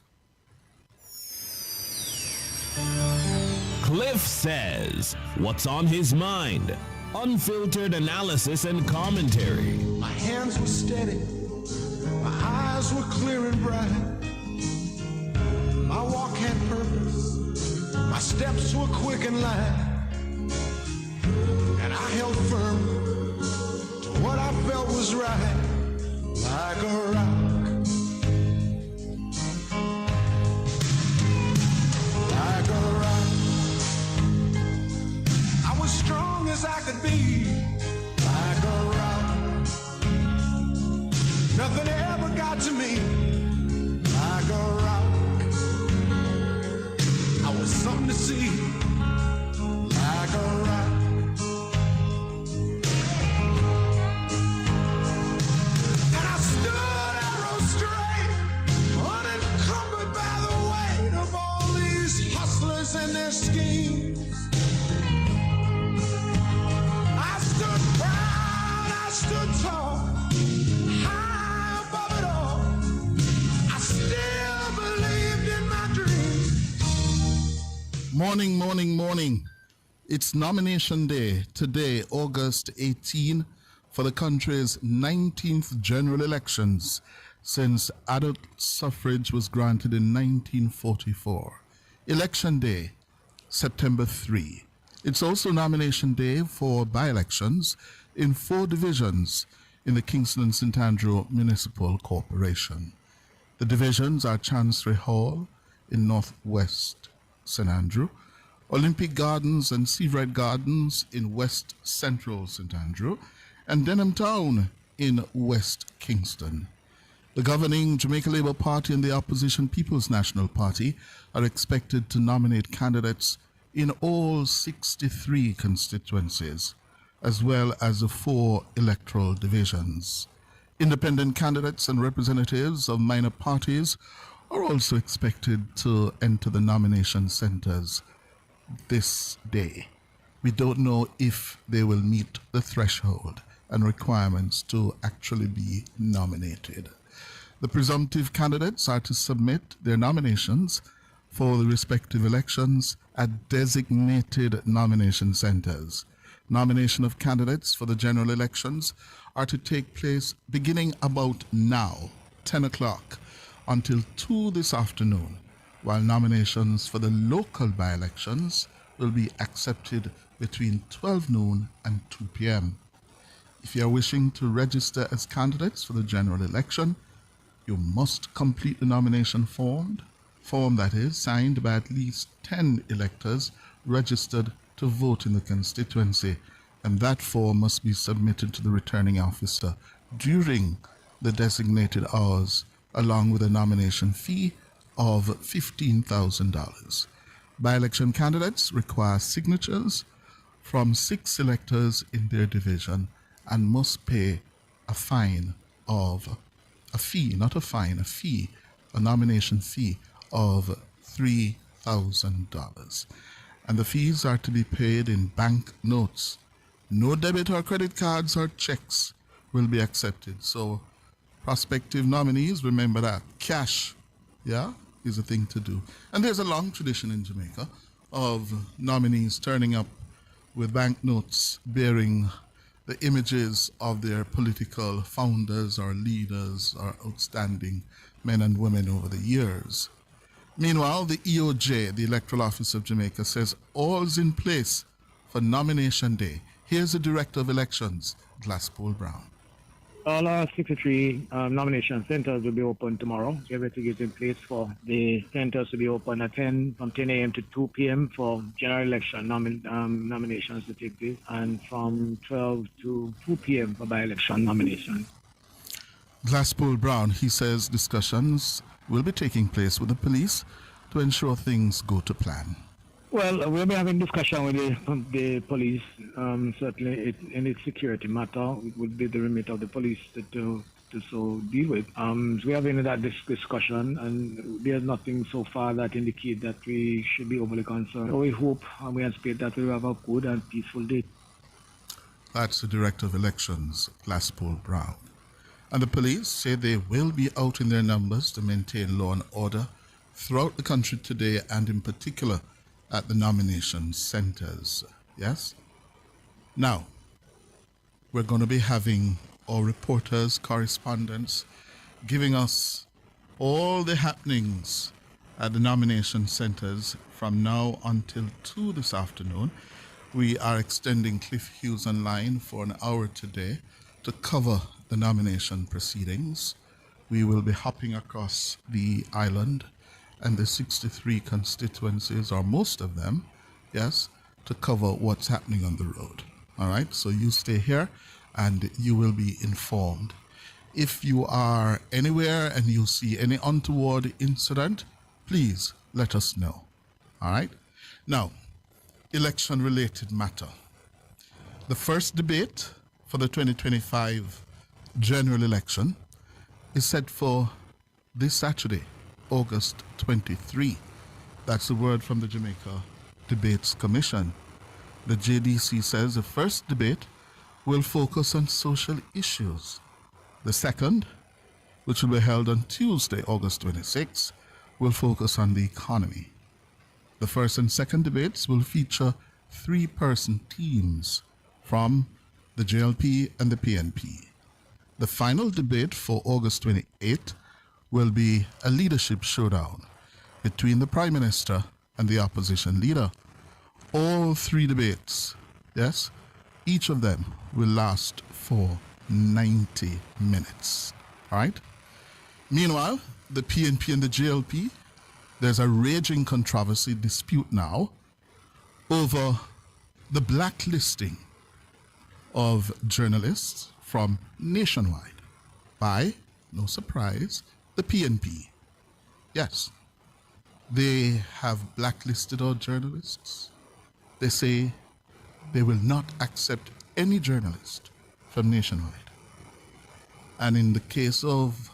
Cliff says what's on his mind. Unfiltered analysis and commentary. My hands were steady, My eyes were clear and bright. My walk had purpose. My steps were quick and light. And I held firm to what I felt was right, like a rock. Like a rock. I was strong as I could be, like a rock. Nothing ever got to me, like a rock. I was something to see, like a rock. And I stood arrow straight, unencumbered by the weight of all these hustlers and their schemes. I stood proud, I stood tall, high above it all. I still believed in my dreams. Morning, morning, morning. It's nomination day today, August 18, for the country's 19th general elections since adult suffrage was granted in 1944. Election day, September 3. It's also nomination day for by-elections in 4 divisions in the Kingston and St. Andrew Municipal Corporation. The divisions are Chancery Hall in Northwest St. Andrew, Olympic Gardens and Seavright Gardens in West Central St. Andrew, and Denham Town in West Kingston. The governing Jamaica Labour Party and the opposition People's National Party are expected to nominate candidates in all 63 constituencies, as well as the 4 electoral divisions. Independent candidates and representatives of minor parties are also expected to enter the nomination centers this day. We don't know if they will meet the threshold and requirements to actually be nominated. The presumptive candidates are to submit their nominations for the respective elections at designated nomination centers. Nomination of candidates for the general elections are to take place beginning about now, 10 o'clock, until 2 this afternoon, while nominations for the local by-elections will be accepted between 12 noon and 2 p.m. If you are wishing to register as candidates for the general election, you must complete the nomination form that is signed by at least 10 electors registered to vote in the constituency, and that form must be submitted to the returning officer during the designated hours, along with a nomination fee of $15,000. By-election candidates require signatures from 6 electors in their division and must pay a nomination fee of $3,000. And the fees are to be paid in bank notes. No debit or credit cards or checks will be accepted. So prospective nominees, remember that cash, is a thing to do. And there's a long tradition in Jamaica of nominees turning up with banknotes bearing the images of their political founders or leaders or outstanding men and women over the years. Meanwhile, the EOJ, the Electoral Office of Jamaica, says all's in place for nomination day. Here's the Director of Elections, Glasspool Brown. All our 63 nomination centers will be open tomorrow. Everything is in place for the centers to be open at from 10 a.m. to 2 p.m. for general election nominations to take place, and from 12 to 2 p.m. for by-election nominations. Glasspool Brown, he says discussions will be taking place with the police to ensure things go to plan. Well, we'll be having discussion with the police. Certainly, any security matter, it would be the remit of the police to so deal with. We have been that discussion, and there's nothing so far that indicates that we should be overly concerned. So we hope and we anticipate that we will have a good and peaceful day. That's the Director of Elections, Glasspool Brown. And the police say they will be out in their numbers to maintain law and order throughout the country today, and in particular at the nomination centers. Yes? Now, we're going to be having our reporters, correspondents giving us all the happenings at the nomination centers from now until 2 this afternoon. We are extending Cliff Hughes online for an hour today to cover the nomination proceedings. We will be hopping across the island and the 63 constituencies, or most of them, yes, to cover what's happening on the road. All right, so you stay here and you will be informed. If you are anywhere and you see any untoward incident, please let us know. All right? Now, election-related matter. The first debate for the 2025 general election is set for this Saturday, August 23. That's the word from the Jamaica Debates Commission. The JDC says the first debate will focus on social issues. The second, which will be held on Tuesday, August 26, will focus on the economy. The first and second debates will feature 3-person teams from the JLP and the PNP. The final debate for August 28 will be a leadership showdown between the Prime Minister and the opposition leader. All 3 debates, yes, each of them will last for 90 minutes. All right? Meanwhile, the PNP and the JLP, there's a raging controversy dispute now over the blacklisting of journalists from Nationwide by, no surprise, the PNP. Yes, they have blacklisted our journalists. They say they will not accept any journalist from Nationwide. And in the case of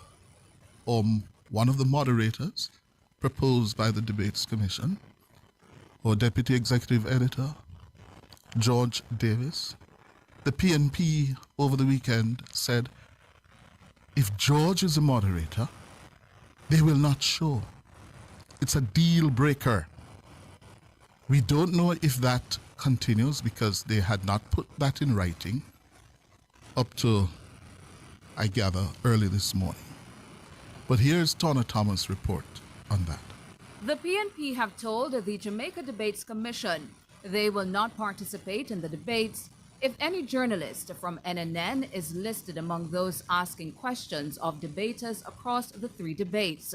one of the moderators proposed by the Debates Commission, or Deputy Executive Editor, George Davis, the PNP over the weekend said, if George is a moderator, they will not show. It's a deal breaker. We don't know if that continues because they had not put that in writing up to, I gather, early this morning. But here's Tonna Thomas' report on that. The PNP have told the Jamaica Debates Commission they will not participate in the debates if any journalist from NNN is listed among those asking questions of debaters across the 3 debates.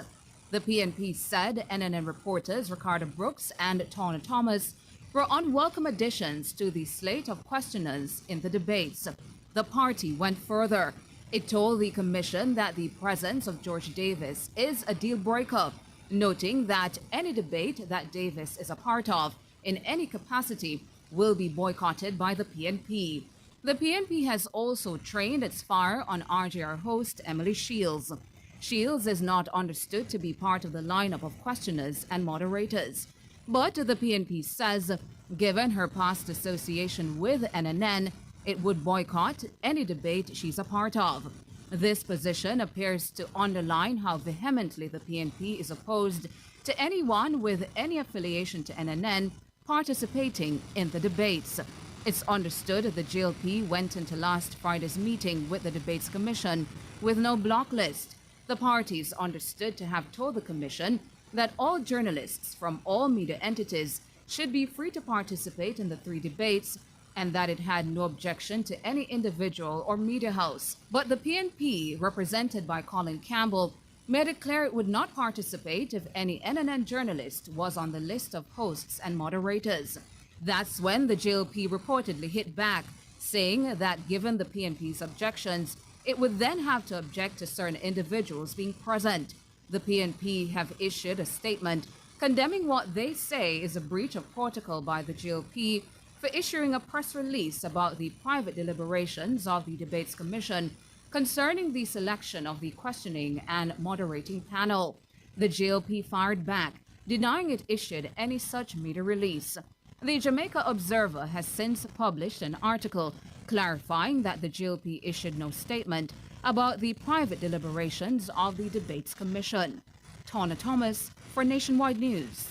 The PNP said NNN reporters Ricardo Brooks and Tonna Thomas were unwelcome additions to the slate of questioners in the debates. The party went further. It told the commission that the presence of George Davis is a deal breaker, noting that any debate that Davis is a part of in any capacity will be boycotted by the PNP. The PNP has also trained its fire on RJR host Emily Shields. Shields is not understood to be part of the lineup of questioners and moderators. But the PNP says, given her past association with NNN, it would boycott any debate she's a part of. This position appears to underline how vehemently the PNP is opposed to anyone with any affiliation to NNN participating in the debates. It's understood the JLP went into last Friday's meeting with the Debates Commission with no block list. The parties understood to have told the Commission that all journalists from all media entities should be free to participate in the 3 debates and that it had no objection to any individual or media house. But the PNP, represented by Colin Campbell, made it clear it would not participate if any NNN journalist was on the list of hosts and moderators. That's when the JLP reportedly hit back, saying that given the PNP's objections, it would then have to object to certain individuals being present. The PNP have issued a statement condemning what they say is a breach of protocol by the JLP for issuing a press release about the private deliberations of the Debates Commission concerning the selection of the questioning and moderating panel. The JLP fired back, denying it issued any such media release. The Jamaica Observer has since published an article clarifying that the JLP issued no statement about the private deliberations of the Debates Commission. Tonna Thomas for Nationwide News.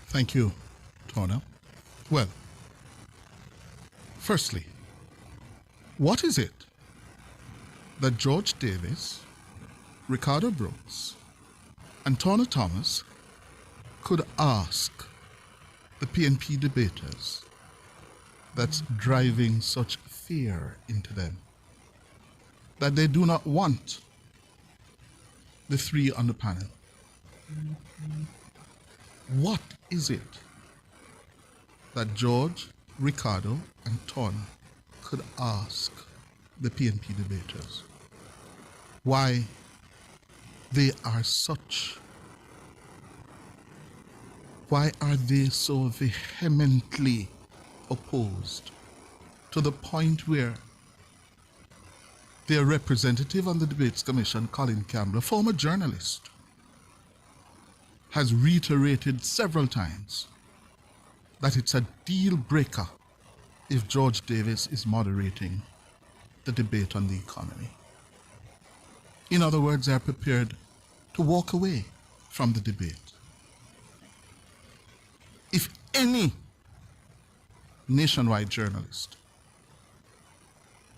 Thank you, Tonna. Well, firstly, what is it that George Davis Ricardo Brooks and Tawna Thomas could ask the PNP debaters that's driving such fear into them, that they do not want the three on the panel. What is it that George, Ricardo, and Tawna could ask the PNP debaters? Why they are so vehemently opposed to the point where their representative on the Debates Commission, Colin Campbell, a former journalist, has reiterated several times that it's a deal breaker if George Davis is moderating the debate on the economy. In other words, they are prepared to walk away from the debate. If any nationwide journalist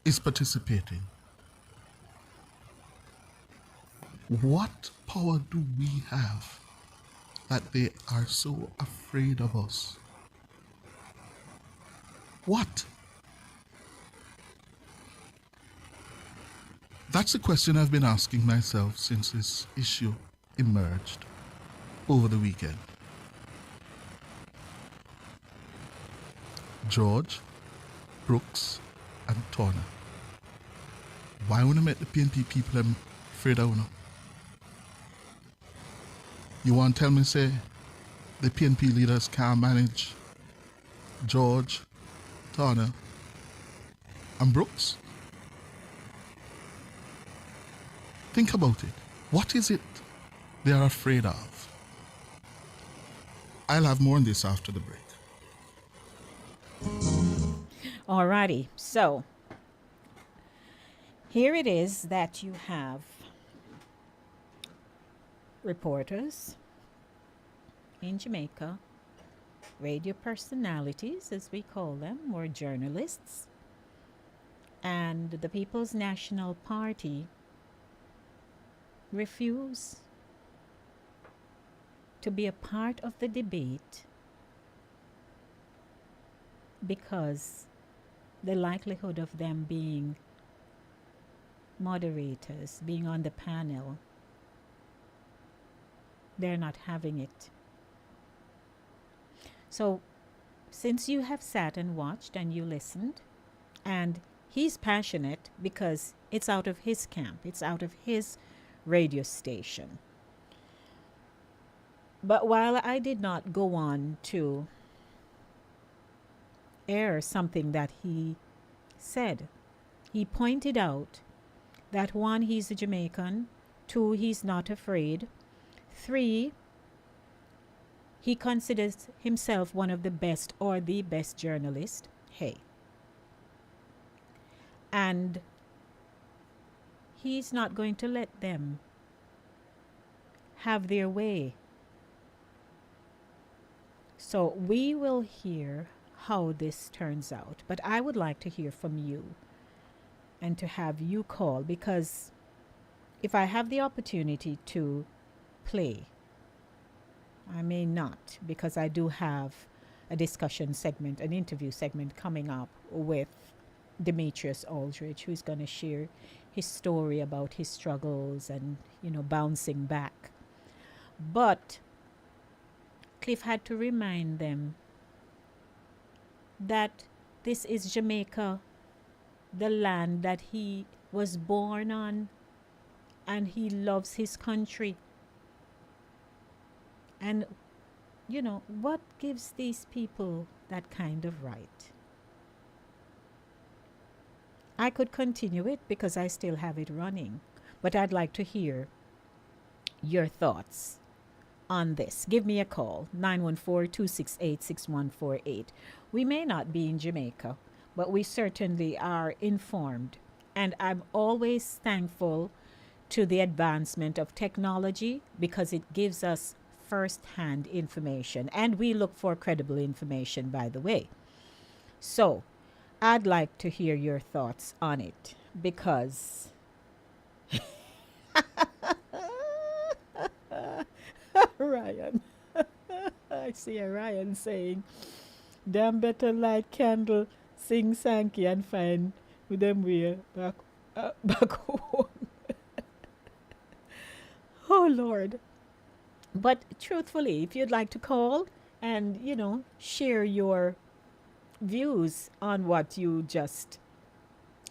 is participating, what power do we have that they are so afraid of us? What? That's a question I've been asking myself since this issue emerged over the weekend. George, Brooks, and Tawna. Why wanna make the PNP people afraid of you? You want to tell me, say, the PNP leaders can't manage George, Tawna, and Brooks? Think about it. What is it they are afraid of? I'll have more on this after the break. Alrighty, so here it is that you have reporters in Jamaica, radio personalities, as we call them, or journalists, and the People's National Party refuse to be a part of the debate because the likelihood of them being moderators, being on the panel, they're not having it. So, since you have sat and watched and you listened, and he's passionate because it's out of his camp, it's out of his radio station. But while I did not go on to air something that he said, he pointed out that 1, he's a Jamaican, 2, he's not afraid, 3, he considers himself one of the best or the best journalist. Hey. And he's not going to let them have their way. So we will hear how this turns out. But I would like to hear from you and to have you call, because if I have the opportunity to play, I may not, because I do have a discussion segment, an interview segment coming up with Demetrius Aldridge, who's going to share his story about his struggles and, bouncing back. But Cliff had to remind them that this is Jamaica, the land that he was born on, and he loves his country. And, what gives these people that kind of right? I could continue it because I still have it running, but I'd like to hear your thoughts on this. Give me a call, 914-268-6148. We may not be in Jamaica, but we certainly are informed. And I'm always thankful to the advancement of technology because it gives us first-hand information. And we look for credible information, by the way. So I'd like to hear your thoughts on it because Ryan. I see a Ryan saying, damn better light candle, sing Sankey and find with them way back home. Oh Lord. But truthfully, if you'd like to call and, share your views on what you just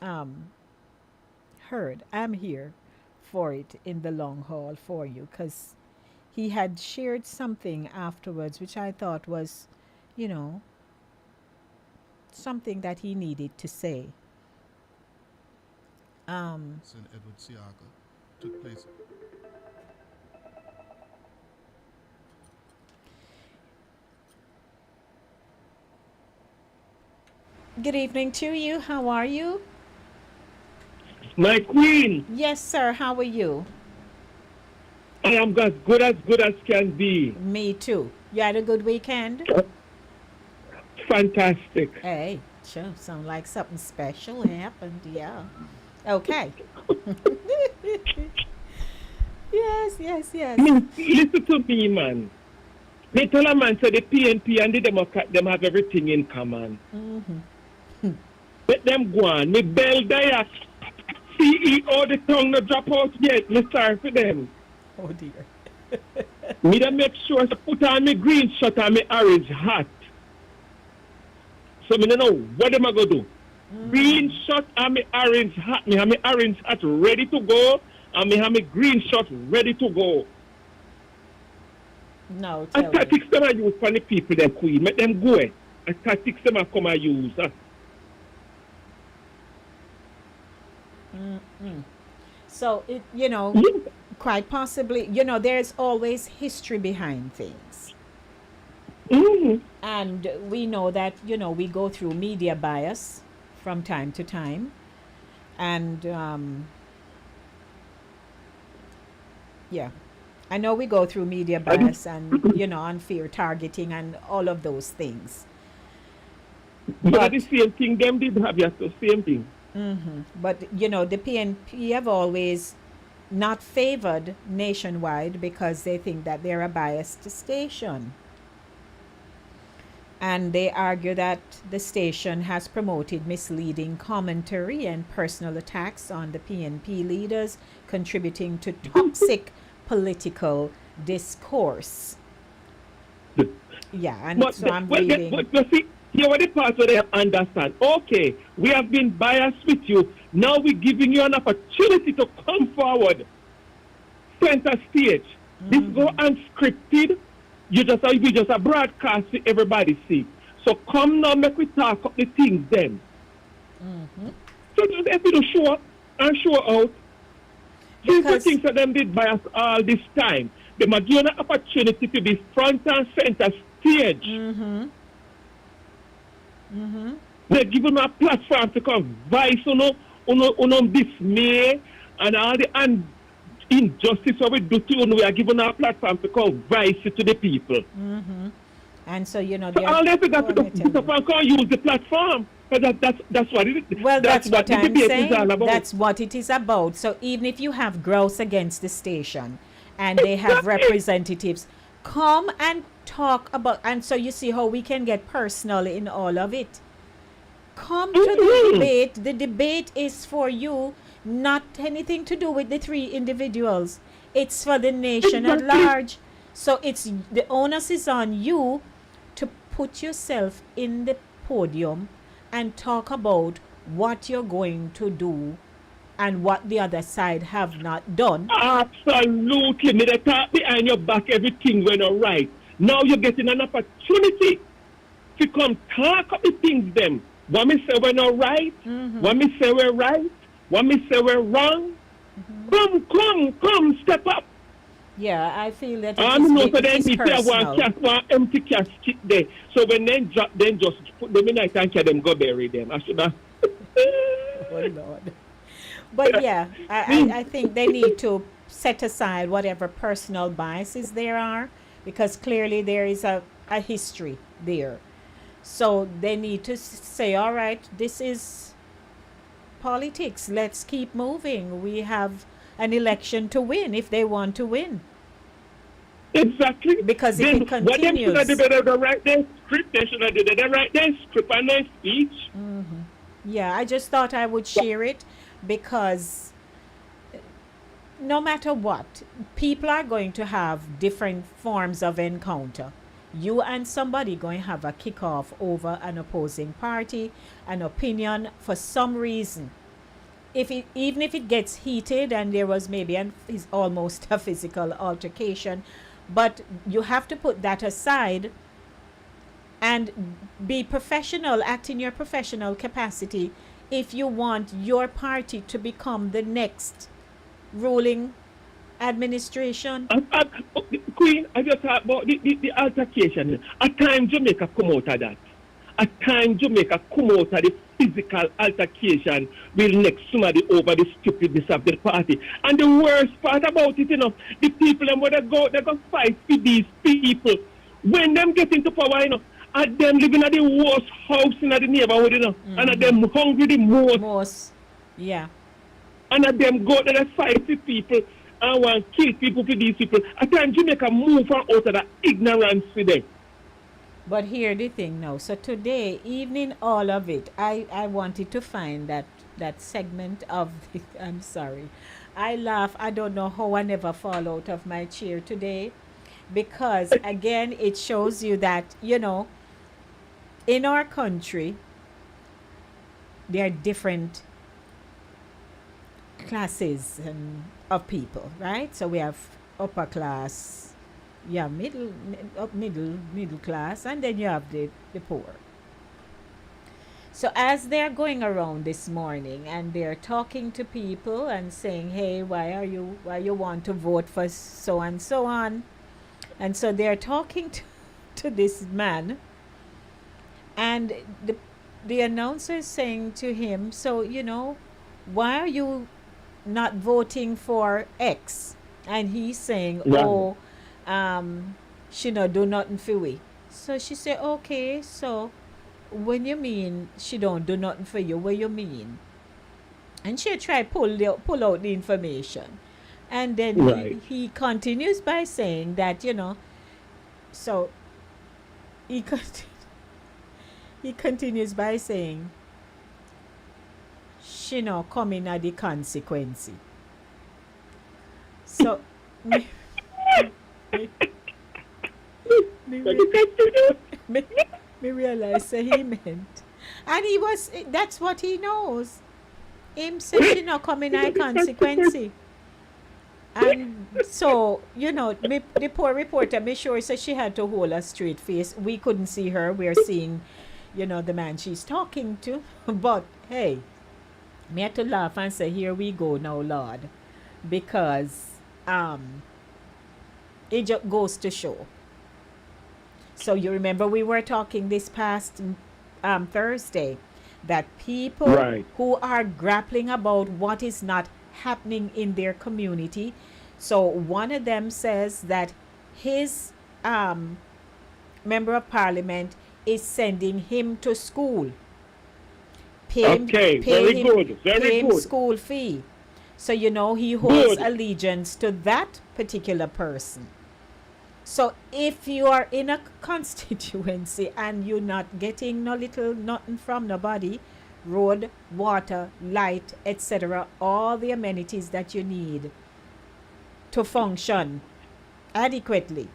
heard, I'm here for it in the long haul for you, because he had shared something afterwards which I thought was, something that he needed to say. St. Edward Siaga took place. Good evening to you. How are you? My queen, Yes, sir. How are you? I am as good as can be. Me too. You had a good weekend? Fantastic. Hey, sure. Sound like something special happened. Yeah. Okay. Yes. Listen to me, man. Me tell a man say the PNP and the Democrat them have everything in common. Let them go on. Me bell Dias CEO the tongue no drop out yet. Me sorry for them. Oh dear. Me da make sure to put on me green shirt and me orange hat. So me don't know what them a go do. Green shirt and me orange hat. Me have me orange hat ready to go, and me have me green shirt ready to go. No, And tell me. tactics them I use for the people them queen. Make them go. And tactics them I come and use. So, quite possibly, there's always history behind things. And we know that, we go through media bias from time to time. And, I know we go through media bias and, unfair targeting and all of those things. But the same thing them did have the same thing. But, the PNP have always not favored Nationwide because they think that they're a biased station. And they argue that the station has promoted misleading commentary and personal attacks on the PNP leaders, contributing to toxic political discourse. Yeah, and so I'm reading. But see, here are the parts where they have understand. Okay, we have been biased with you. Now we're giving you an opportunity to come forward. Center stage. This go unscripted. We just a broadcast to everybody see. So come now, make we talk up the things then. So just have to show up and show out. These are things that them did bias all this time. They might give you an opportunity to be front and center stage. They give them a platform to come voice on dismay and all the injustice what we do to you. We are given a platform to come voice it to the people. And so, So all they got to do is use the platform. But that's what it is. Well, that's what I'm saying. Is all about. That's what it is about. So even if you have grouse against the station and they have representatives, come and talk about, and so you see how we can get personal in all of it. Come to the debate. The debate is for you, not anything to do with the three individuals. It's for the nation at large. So it's the onus is on you to put yourself in the podium and talk about what you're going to do and what the other side have not done. Absolutely. Me they talk behind your back, everything went all right. Now you're getting an opportunity to come talk up the things them. What me say we're not right? What me say we're right? What me say we're wrong? Come, step up. Yeah, I feel that I know so then me say one empty casket there. So when they drop, then just put them in and carry them, go bury them. I should have. Oh Lord. But yeah, I think they need to set aside whatever personal biases there are, because clearly there is a history there. So they need to say, all right, this is politics. Let's keep moving. We have an election to win if they want to win. Exactly. Because if then it what them should continues, have did, they write their script. They should have did, they write their script and their speech. yeah, I just thought I would share it because no matter what, people are going to have different forms of encounter. You and somebody going to have a kickoff over an opposing party, an opinion for some reason. Even if it gets heated and there was maybe is almost a physical altercation, but you have to put that aside and be professional, act in your professional capacity if you want your party to become the next ruling administration. Queen, I just thought about the altercation. At times Jamaica come out of that. At times Jamaica come out of the physical altercation will next somebody over the stupidness of the party. And the worst part about it, the people and where they go fight for these people. When them get into power, and them living at the worst house in the neighborhood, and at them hungry the most. Yeah. And at them go to the fight for people and want to kill people for these people. At times Jamaica move out of that ignorance for them. But here the thing now. So today, evening, all of it, I wanted to find that segment of the, I'm sorry. I laugh. I don't know how I never fall out of my chair today. Because again, it shows you that, in our country, there are different classes of people, right? So we have upper class, middle class, and then you have the poor. So as they're going around this morning and they're talking to people and saying, hey, why you want to vote for so and so on? And so they're talking to this man, and the announcer is saying to him, so, why are you not voting for X? And he's saying, she not do nothing for we. So she said, okay, so when you mean she don't do nothing for you, what you mean? And she tried pull out the information. And then he continues by saying that, so he continues by saying, she not coming at the consequence. So, me realize that he meant. And that's what he knows. Him say she not coming at consequence. And so, the poor reporter, me sure said she had to hold a straight face. We couldn't see her. We're seeing, the man she's talking to. But, hey, me had to laugh and say, here we go now, Lord. Because it just goes to show. So you remember we were talking this past Thursday that people who are grappling about what is not happening in their community. So one of them says that his member of parliament is sending him to school. Pay him school fee. So he holds allegiance to that particular person. So if you are in a constituency and you're not getting nothing from nobody, road, water, light, etc., all the amenities that you need to function adequately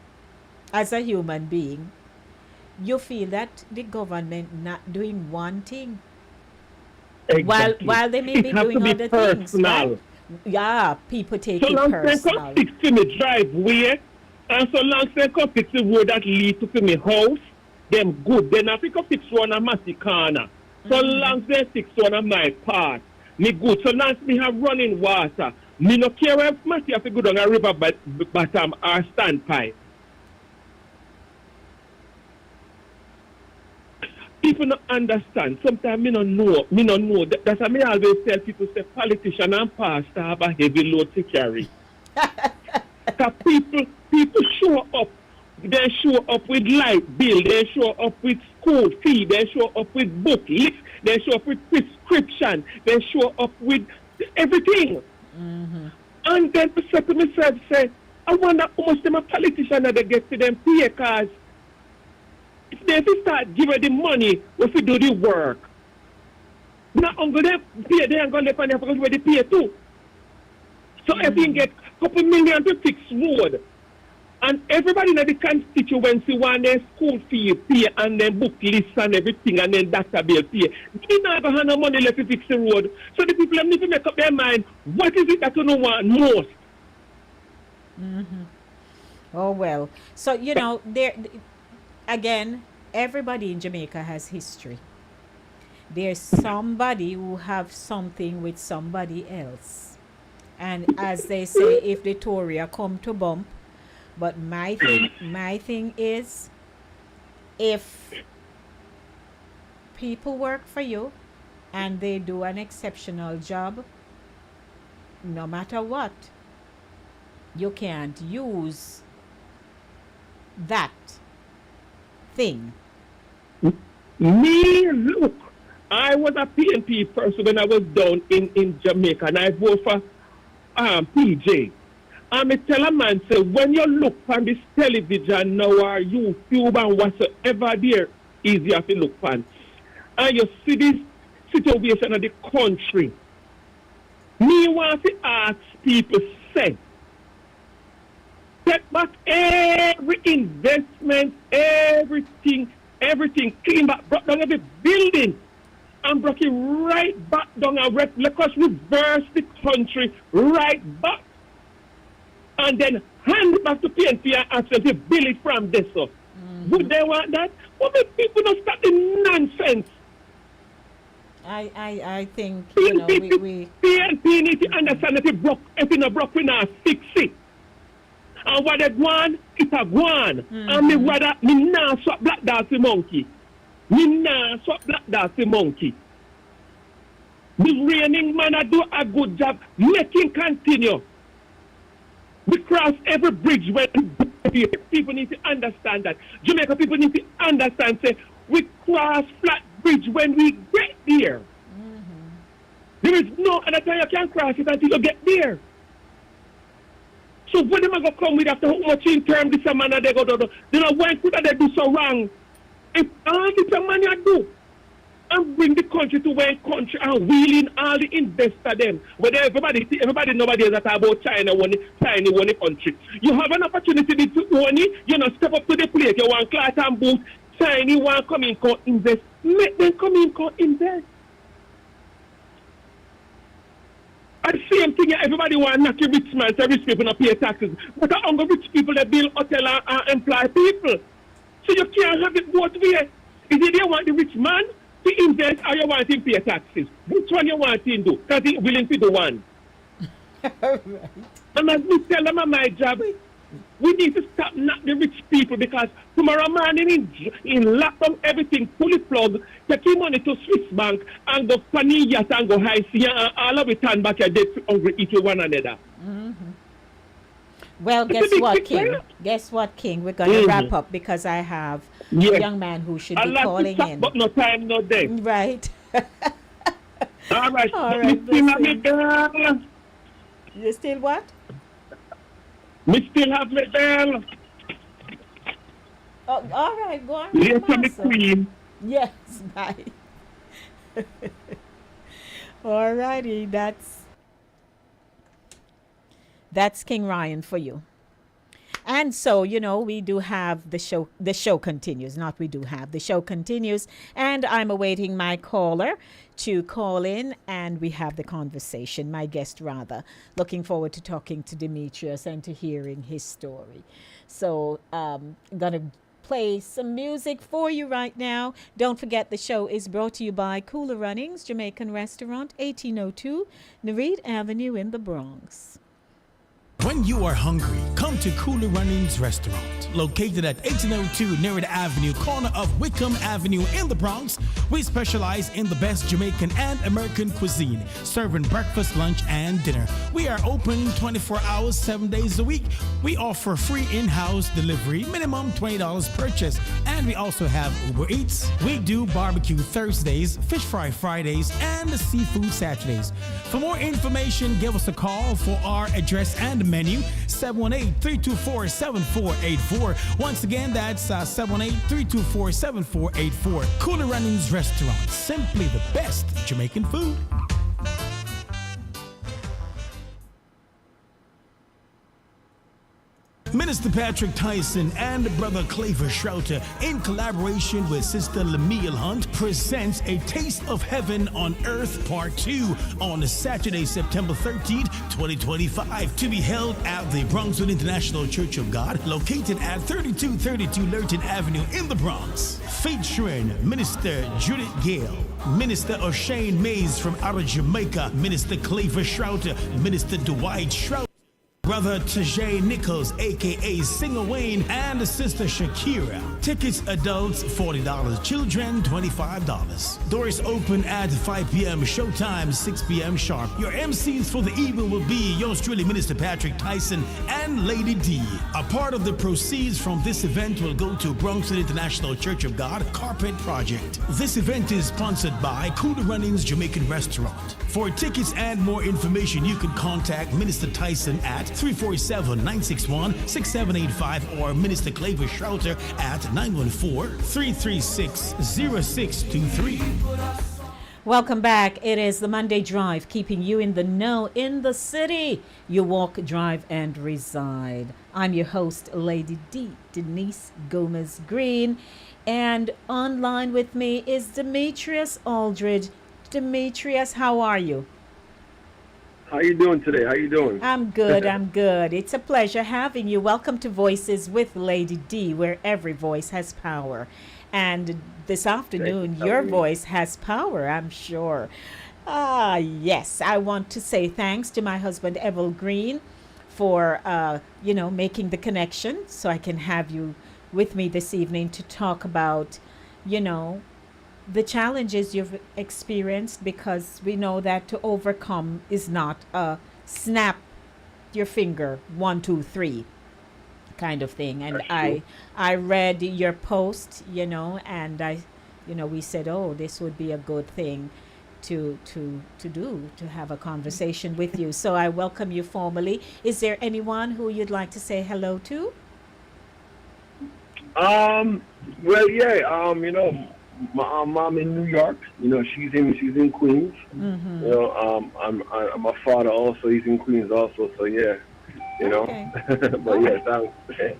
as a human being, you feel that the government not doing one thing. Exactly. While they may be doing other things. Right? Yeah, people take it personal. So long as they come fix me driveway, and so long as they come fix the road that lead to me house, them good. Then I pick up fix one of my corner. So long as they fix one of my part, me good. So long as me have running water, me no care if Matty have to go down a river bottom or standpipe. People don't understand. Sometimes me don't know. That's why me always tell people, say politician and pastor have a heavy load to carry. Because people show up. They show up with light bill. They show up with school fee. They show up with book list. They show up with prescription. They show up with everything. Mm-hmm. And then I said to myself, say, I wonder how much them a politician that they get to them pay, cause if they start giving the money, if we do the work, not only them pay, they ain't gonna let them because they pay too. So if you get a couple million to fix road, and everybody in the constituency want their school fee pay and then book list and everything and then data bill pay. They not gonna have no money left to fix the road. So the people need to make up their mind, what is it that you don't want most? Mm-hmm. Oh, well. So, you know, there again, everybody in Jamaica has history. There's somebody who have something with somebody else. And as they say, if the Toria come to bump, but my thing is, if people work for you and they do an exceptional job, no matter what, you can't use that thing. Me, look, I was a PNP person when I was down in Jamaica, and I voted for PJ. And I tell a man, say, when you look on this television now or YouTube and whatsoever there, easier to look on, and you see this situation of the country, me want to ask people, say, take back every investment, everything, clean back, brought down every building, and brought it right back down and let us reverse the country right back. And then hand it back to PNP and ask them to build it from this up. Would they want that? Well, make people don't start the nonsense. I think, you know, we PNP need to understand that if it not broke, we not fix it. And what they want, it a want. And me nah swap black dog for monkey. Me nah swap black dog for monkey. The reigning man a do a good job. Make him continue. We cross every bridge when people need to understand that. Jamaica people need to understand, say, we cross flat bridge when we get there. There is no other time you can cross it until you get there. So when am I going to come with after how much in term this man they go do? Then why could they do so wrong? If all this man you do, and bring the country to one country and wheeling all the investor them. Whether everybody nobody is about China one country. You have an opportunity to own it, you know, step up to the plate, you want class and boot, sign, you want come in, come invest. Make them come in, come invest. And the same thing, everybody want to knock your rich man, so rich people not pay taxes. But the only rich people that build hotel and employ people. So you can't have it both ways. Is it you want the rich man to invest or you want him to pay taxes? Which one you want him to do? Because he's willing to do one. Right. And as we tell them my job, we need to stop not the rich people because tomorrow morning in lock down everything, fully plug, take your money to Swiss bank and go funny yacht and go high sea and all of it turn back your dead hungry eat with one another. Well, guess what, King? Guess what, King? We're going to wrap up because I have a young man who should be calling in. But no time, no day. Right. All right. All right. Still have me girl. You still what? Me still have me girl. Oh, all right. Go on. Yes, I'm the queen. Yes, bye. All righty. That's King Ryan for you. And so, you know, we do have the show continues, not we do have, the show continues, and I'm awaiting my caller to call in, and we have the conversation, my guest rather. Looking forward to talking to Demetrius and to hearing his story. So, I'm going to play some music for you right now. Don't forget the show is brought to you by Cooler Runnings, Jamaican Restaurant, 1802 Nereid Avenue in the Bronx. When you are hungry, come to Cooler Runnings Restaurant. Located at 1802 Nereid Avenue, corner of Wickham Avenue in the Bronx, we specialize in the best Jamaican and American cuisine, serving breakfast, lunch, and dinner. We are open 24 hours, 7 days a week. We offer free in-house delivery, minimum $20 purchase, and we also have Uber Eats. We do barbecue Thursdays, fish fry Fridays, and seafood Saturdays. For more information, give us a call for our address and menu, 718-324-7484. Once again, that's 718-324-7484. Cooler Runnings Restaurant, simply the best Jamaican food. Minister Patrick Tyson and Brother Claver Shrouter, in collaboration with Sister Lemuel Hunt, presents A Taste of Heaven on Earth Part 2 on Saturday, September 13th, 2025, to be held at the Bronxwood International Church of God, located at 3232 Lurton Avenue in the Bronx. Featuring Minister Judith Gale, Minister O'Shane Mays from out of Jamaica, Minister Claver Shrouter, Minister Dwight Shrouter, Brother Tajay Nichols, aka Singer Wayne, and Sister Shakira. Tickets adults $40, children $25. Doors open at 5 p.m. Showtime 6 p.m. sharp. Your MCs for the evening will be yours truly, Minister Patrick Tyson and Lady D. A part of the proceeds from this event will go to Bronxwood International Church of God Carpet Project. This event is sponsored by Cooler Runnings Jamaican Restaurant. For tickets and more information, you can contact Minister Tyson at 347-961-6785 or Minister Claver Shrouter at 914-336-0623. Welcome back. It is the Monday Drive, keeping you in the know in the city. You walk, drive, and reside. I'm your host, Lady D, Denise Gomez Green. And online with me is Demetrius Aldridge. Demetrius, how are you? How you doing today? How you doing? I'm good. I'm good. It's a pleasure having you. Welcome to Voices with Lady D, where every voice has power. And this afternoon, your voice has power, I'm sure. Yes, I want to say thanks to my husband, Evel Green, for, making the connection so I can have you with me this evening to talk about, the challenges you've experienced, because we know that to overcome is not a snap your finger 1 2 3 kind of thing. And I read your post, and we said, oh, this would be a good thing to have a conversation with you. So I welcome you formally. Is there anyone who you'd like to say hello to? My mom in New York, she's in Queens. Mm-hmm. My father also, he's in Queens also, so yeah, Okay. but yeah, thanks.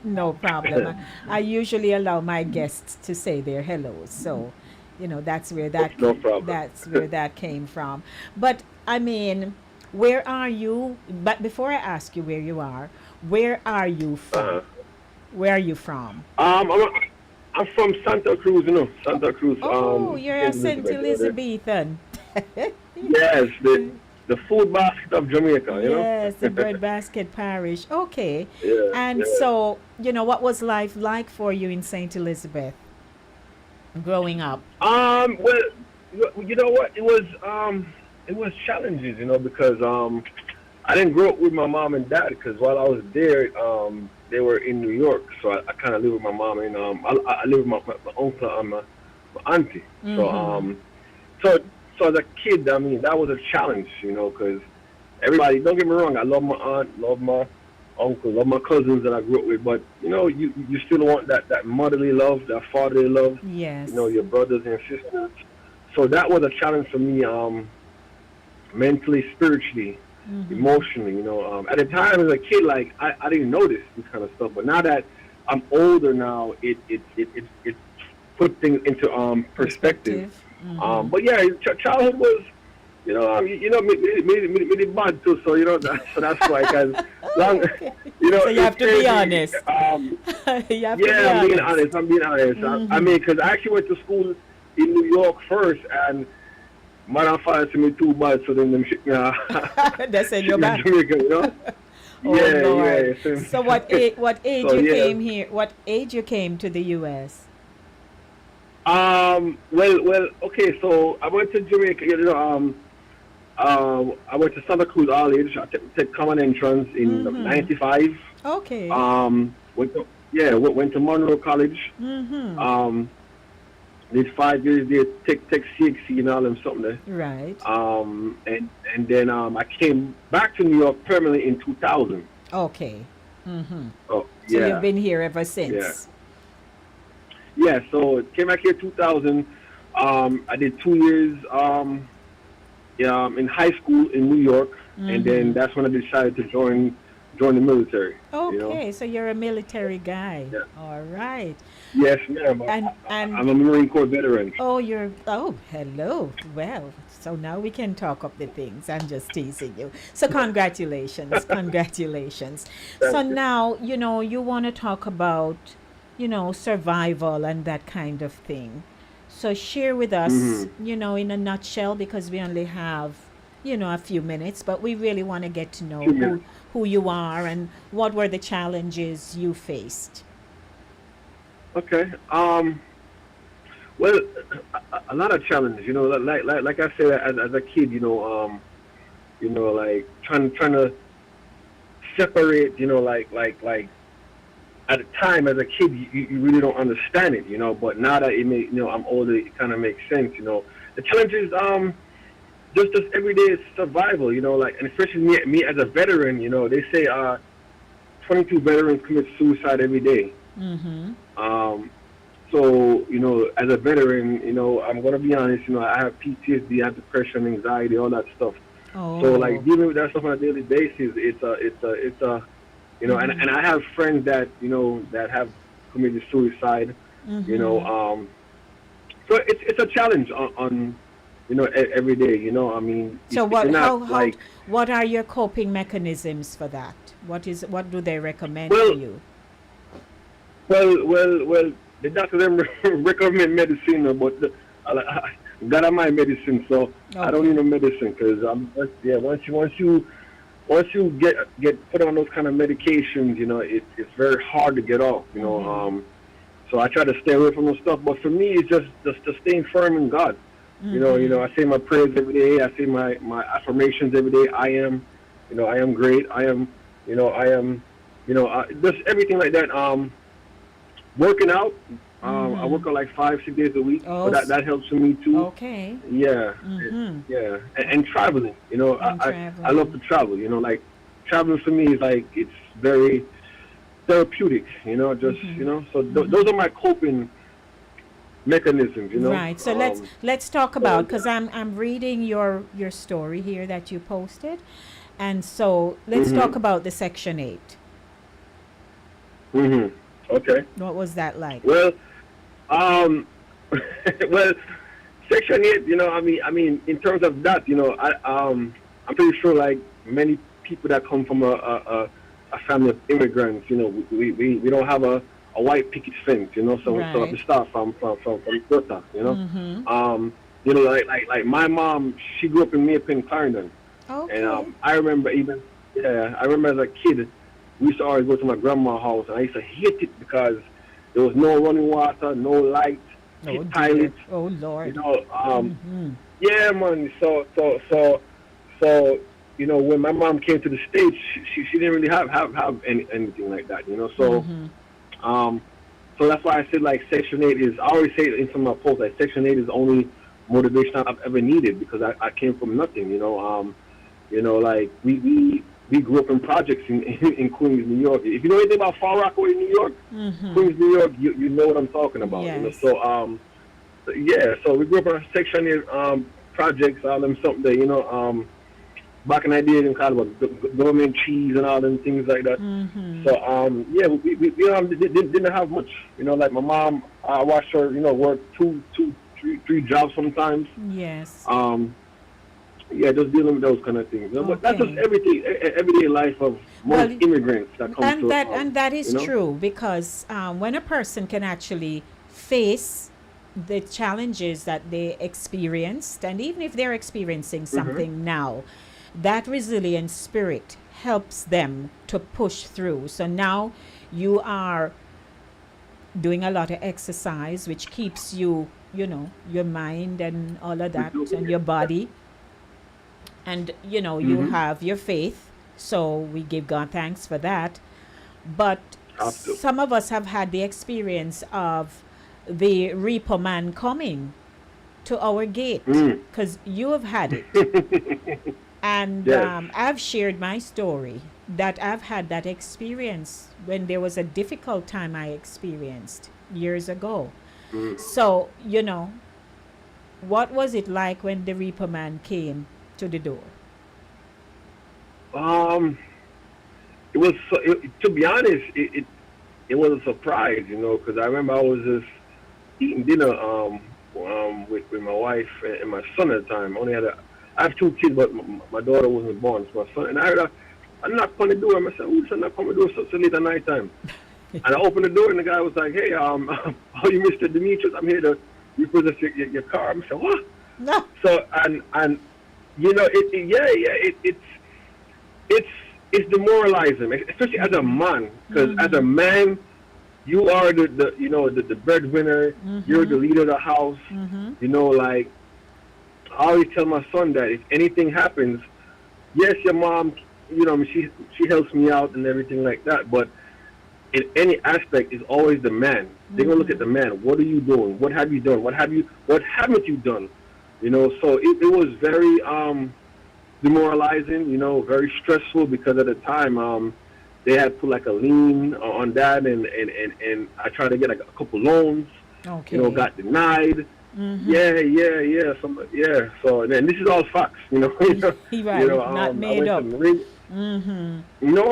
No problem. I usually allow my guests to say their hellos, so that's where that No problem. that's where that came from. But I mean, where are you? But before I ask you where you are, where are you from? Where are you from? I'm from Santa Cruz, Santa Cruz. Oh, you're a St. Elizabethan. Yes, the food basket of Jamaica, Yes, the breadbasket parish. Okay. Yeah, and so, what was life like for you in St. Elizabeth growing up? Well, you know what? It was challenges, because I didn't grow up with my mom and dad, because while I was there, they were in New York, so I kind of live with my mom, and I live with my uncle and my auntie. Mm-hmm. So as a kid, I mean, that was a challenge, because everybody, don't get me wrong, I love my aunt, love my uncle, love my cousins that I grew up with, but you still want that motherly love, that fatherly love. Yes. Your brothers and sisters. So that was a challenge for me, mentally, spiritually. Mm-hmm. Emotionally, at the time as a kid, like I didn't notice this kind of stuff, but now that I'm older now, it put things into perspective. Mm-hmm. But yeah, childhood was, me bad too, so so that's why, cause long, So you have to be honest. I'm being honest. Mm-hmm. I mean, cause I actually went to school in New York first, and my father to me too bad, so then them shit me out. They said you're back. Jamaica, Oh, yeah, Lord. yeah. So what age So, you yeah. came here? What age you came to the U.S.? Well, okay. So I went to Jamaica. I went to Santa Cruz College. I took common entrance in '95. Okay. Went to Monroe College. Mm-hmm. Did 5 years there. Take CXC and all them something there. Right. And then I came back to New York permanently in 2000. Okay. Mm-hmm. Oh, So yeah. you've been here ever Yeah. since. Yeah, so came back here 2000. I did 2 years yeah, in high school in New York, and then Mm-hmm. that's when I decided to join the military. You know. Okay, so you're a military guy. Yeah. All right. Yes, ma'am. And I'm a Marine Corps veteran. oh, hello. Well, so now we can talk up the things. I'm just teasing you. So congratulations. Congratulations. So Thank you. now, you want to talk about, survival and that kind of thing. So share with us, in a nutshell, because we only have, a few minutes, but we really want to get to know 2 minutes. who you are and what were the challenges you faced. Okay. Well, a lot of challenges. You know, like I said, as a kid, like trying to separate. You know, like at the time as a kid, you really don't understand it. You know, but now that I'm older, it kind of makes sense. You know, the challenges, just everyday survival. You know, like, and especially me as a veteran. You know, they say 22 veterans commit suicide every day. Mm-hmm. So, as a veteran, I'm going to be honest, I have PTSD, I have depression, anxiety, all that stuff. Oh. So, like, dealing with that stuff on a daily basis, and I have friends that, that have committed suicide, Mm-hmm. So it's a challenge on every day, I mean. So if what? you're not, How? What are your coping mechanisms for that? What do they recommend Well, for you? Well. The doctor them recommend medicine, but God am my medicine, so I don't need no medicine because once you get put on those kind of medications, it's very hard to get off. So I try to stay away from those stuff. But for me, it's just staying firm in God. I say my prayers every day. I say my affirmations every day. I am great. I am, just everything like that. Working out, I work out like 5-6 days a week, Oh, so that helps for me too. Okay. Yeah, Mm-hmm. yeah, and traveling. And I love to travel. Like traveling for me is like it's very therapeutic. So those are my coping mechanisms. Right. So let's talk about, because I'm reading your story here that you posted, and so let's talk about the Section 8. Okay. What was that like? Well, well, Section 8, I mean, in terms of that, I'm pretty sure, like, many people that come from a family of immigrants, we don't have a white picket fence, so Right. to start from Gotha, like my mom, she grew up in Maypen, Clarendon, Okay. and I remember as a kid, we used to always go to my grandma's house, and I used to hate it because there was no running water, no light, Oh, pit dear. toilets. Oh, Lord. Yeah, man. So, when my mom came to the States, she didn't really have anything like that, So, so that's why I said like Section 8 is. I always say it in some of my posts, like Section 8 is the only motivation I've ever needed because I came from nothing, like we grew up in projects in Queens, New York. If you know anything about Far Rockaway, New York, Queens, New York, you know what I'm talking about. Yes. So so we grew up in Section 8 projects, all them something that back in the day they called about government cheese and all them things like that. So we didn't have much. Like my mom, I watched her work three jobs sometimes. Yes. Just dealing with those kind of things. But that's just everyday life of most immigrants that come to. And that is true, because when a person can actually face the challenges that they experienced, and even if they're experiencing something now, that resilient spirit helps them to push through. So now you are doing a lot of exercise, which keeps you, your mind and all of that, and your body. And, you have your faith. So we give God thanks for that. But some of us have had the experience of the reaper man coming to our gate, because you have had it. And Yes. I've shared my story that I've had that experience when there was a difficult time I experienced years ago. Mm. So, what was it like when the Reaper Man came to the door? Um, to be honest, it was a surprise, because I remember I was just eating dinner with my wife and my son at the time. I have two kids, but my daughter wasn't born, so my son and I heard a knock on the door. And I said, "Who's a knock on the door so late at night time?" And I opened the door, and the guy was like, "Hey, how you, Mr. Demetrius? I'm here to repossess your car." I said, "What?" No. So it's demoralizing, especially as a man, because as a man, you are the breadwinner. You're the leader of the house. Like I always tell my son that if anything happens, yes, your mom, she helps me out and everything like that, but in any aspect, it's always the man. They're gonna look at the man. What are you doing? What have you done? What haven't you done? So it was very demoralizing, very stressful, because at the time they had put like a lien on that, and I tried to get like a couple loans, got denied. Yeah. So then this is all facts, Right, not made up. No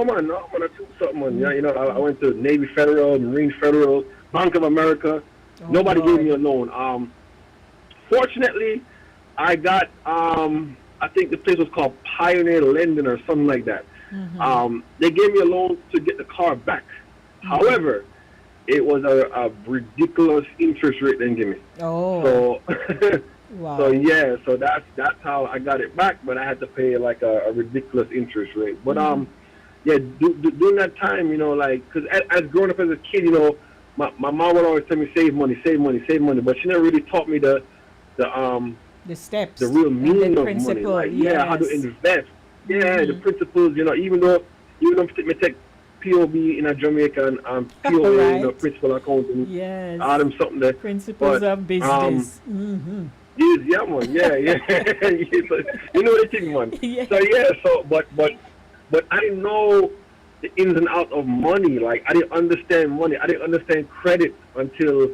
man, I took something, man. I went to Navy Federal, Marine Federal, Bank of America. Nobody gave me a loan. Fortunately, I got I think the place was called Pioneer Lending or something like that. They gave me a loan to get the car back. However, it was a ridiculous interest rate they gave me. So wow. So that's how I got it back, but I had to pay like a ridiculous interest rate. But during that time, because as growing up as a kid, my mom would always tell me save money, but she never really taught me the steps, the real meaning of money, like how to invest. The principles, even though me take POB in a Jamaica and POA, right. principal accounting, yes, them something there. Principles of business. Yeah, man, yeah. The thing, man. So but I didn't know the ins and outs of money. Like I didn't understand money. I didn't understand credit until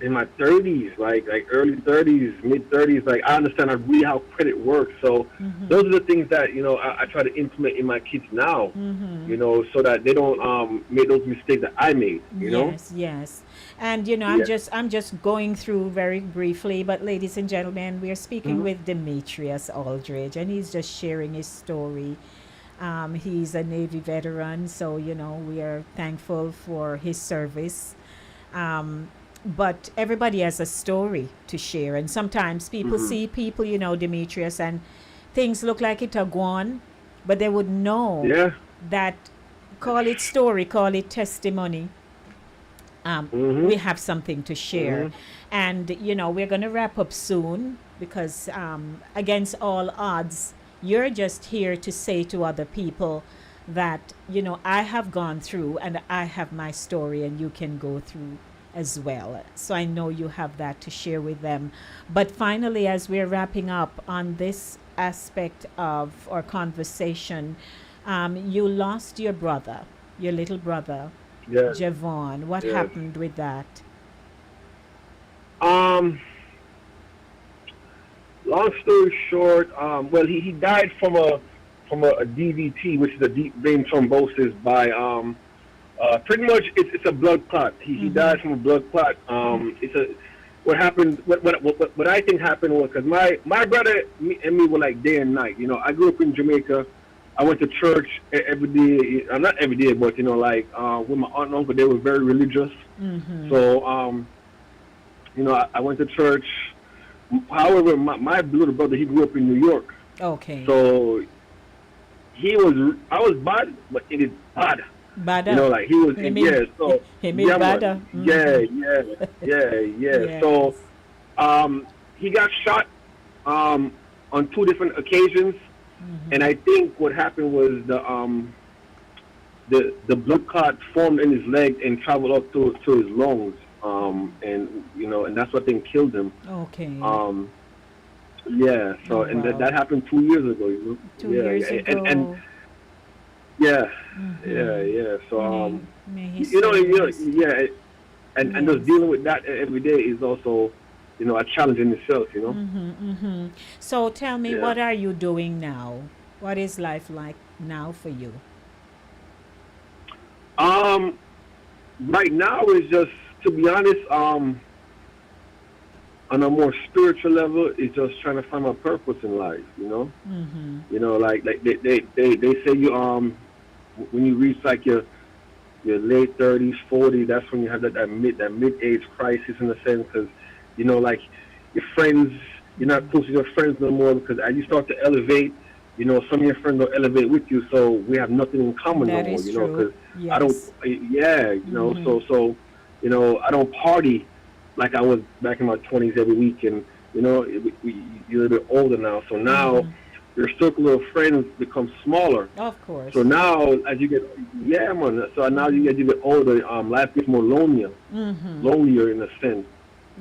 in my 30s, like early 30s, mid 30s. Like I understand really how credit works. So those are the things that I try to implement in my kids now. So that they don't make those mistakes that I made. Yes. And I'm just going through very briefly, but ladies and gentlemen, we are speaking with Demetrius Aldridge, and he's just sharing his story. He's a Navy veteran, so we are thankful for his service. But everybody has a story to share, and sometimes people see people, Demetrius, and things look like it are gone, but they would know that, call it story, call it testimony. We have something to share. And we're going to wrap up soon, because against all odds, you're just here to say to other people that, I have gone through and I have my story, and you can go through as well. So I know you have that to share with them. But finally, as we're wrapping up on this aspect of our conversation, you lost your brother, your little brother, Javon. What happened with that? Long story short, he died from a DVT, which is a deep vein thrombosis, by pretty much it's a blood clot. He died from a blood clot. What happened? What I think happened was, because my brother and me were like day and night. I grew up in Jamaica. I went to church every day. Not every day, but with my aunt and uncle, they were very religious. So I went to church. However, my little brother, he grew up in New York. Okay. So I was bad, but it is bad. Bad. Like he was, so he made bad. Yeah. So, he got shot, on 2 different occasions, and I think what happened was the blood clot formed in his leg and traveled up to his lungs. And that's what then killed him. Okay. Yeah. So and that happened 2 years ago. You know? 2 years ago. And yeah, yeah. So yeah. And just dealing with that every day is also, a challenge in itself. So tell me, what are you doing now? What is life like now for you? Right now is just, to be honest, on a more spiritual level, it's just trying to find my purpose in life. Like they say you when you reach like your late 30s, 40s, that's when you have that mid-age crisis in a sense, because like your friends, you're not close to your friends no more, because as you start to elevate, some of your friends don't elevate with you, so we have nothing in common no more. Because I don't, so I don't party like I was back in my 20s every week, and you're a little bit older now, so now your circle of friends becomes smaller. Of course. So now, as you get, so now you get older, life gets more lonelier in a sense.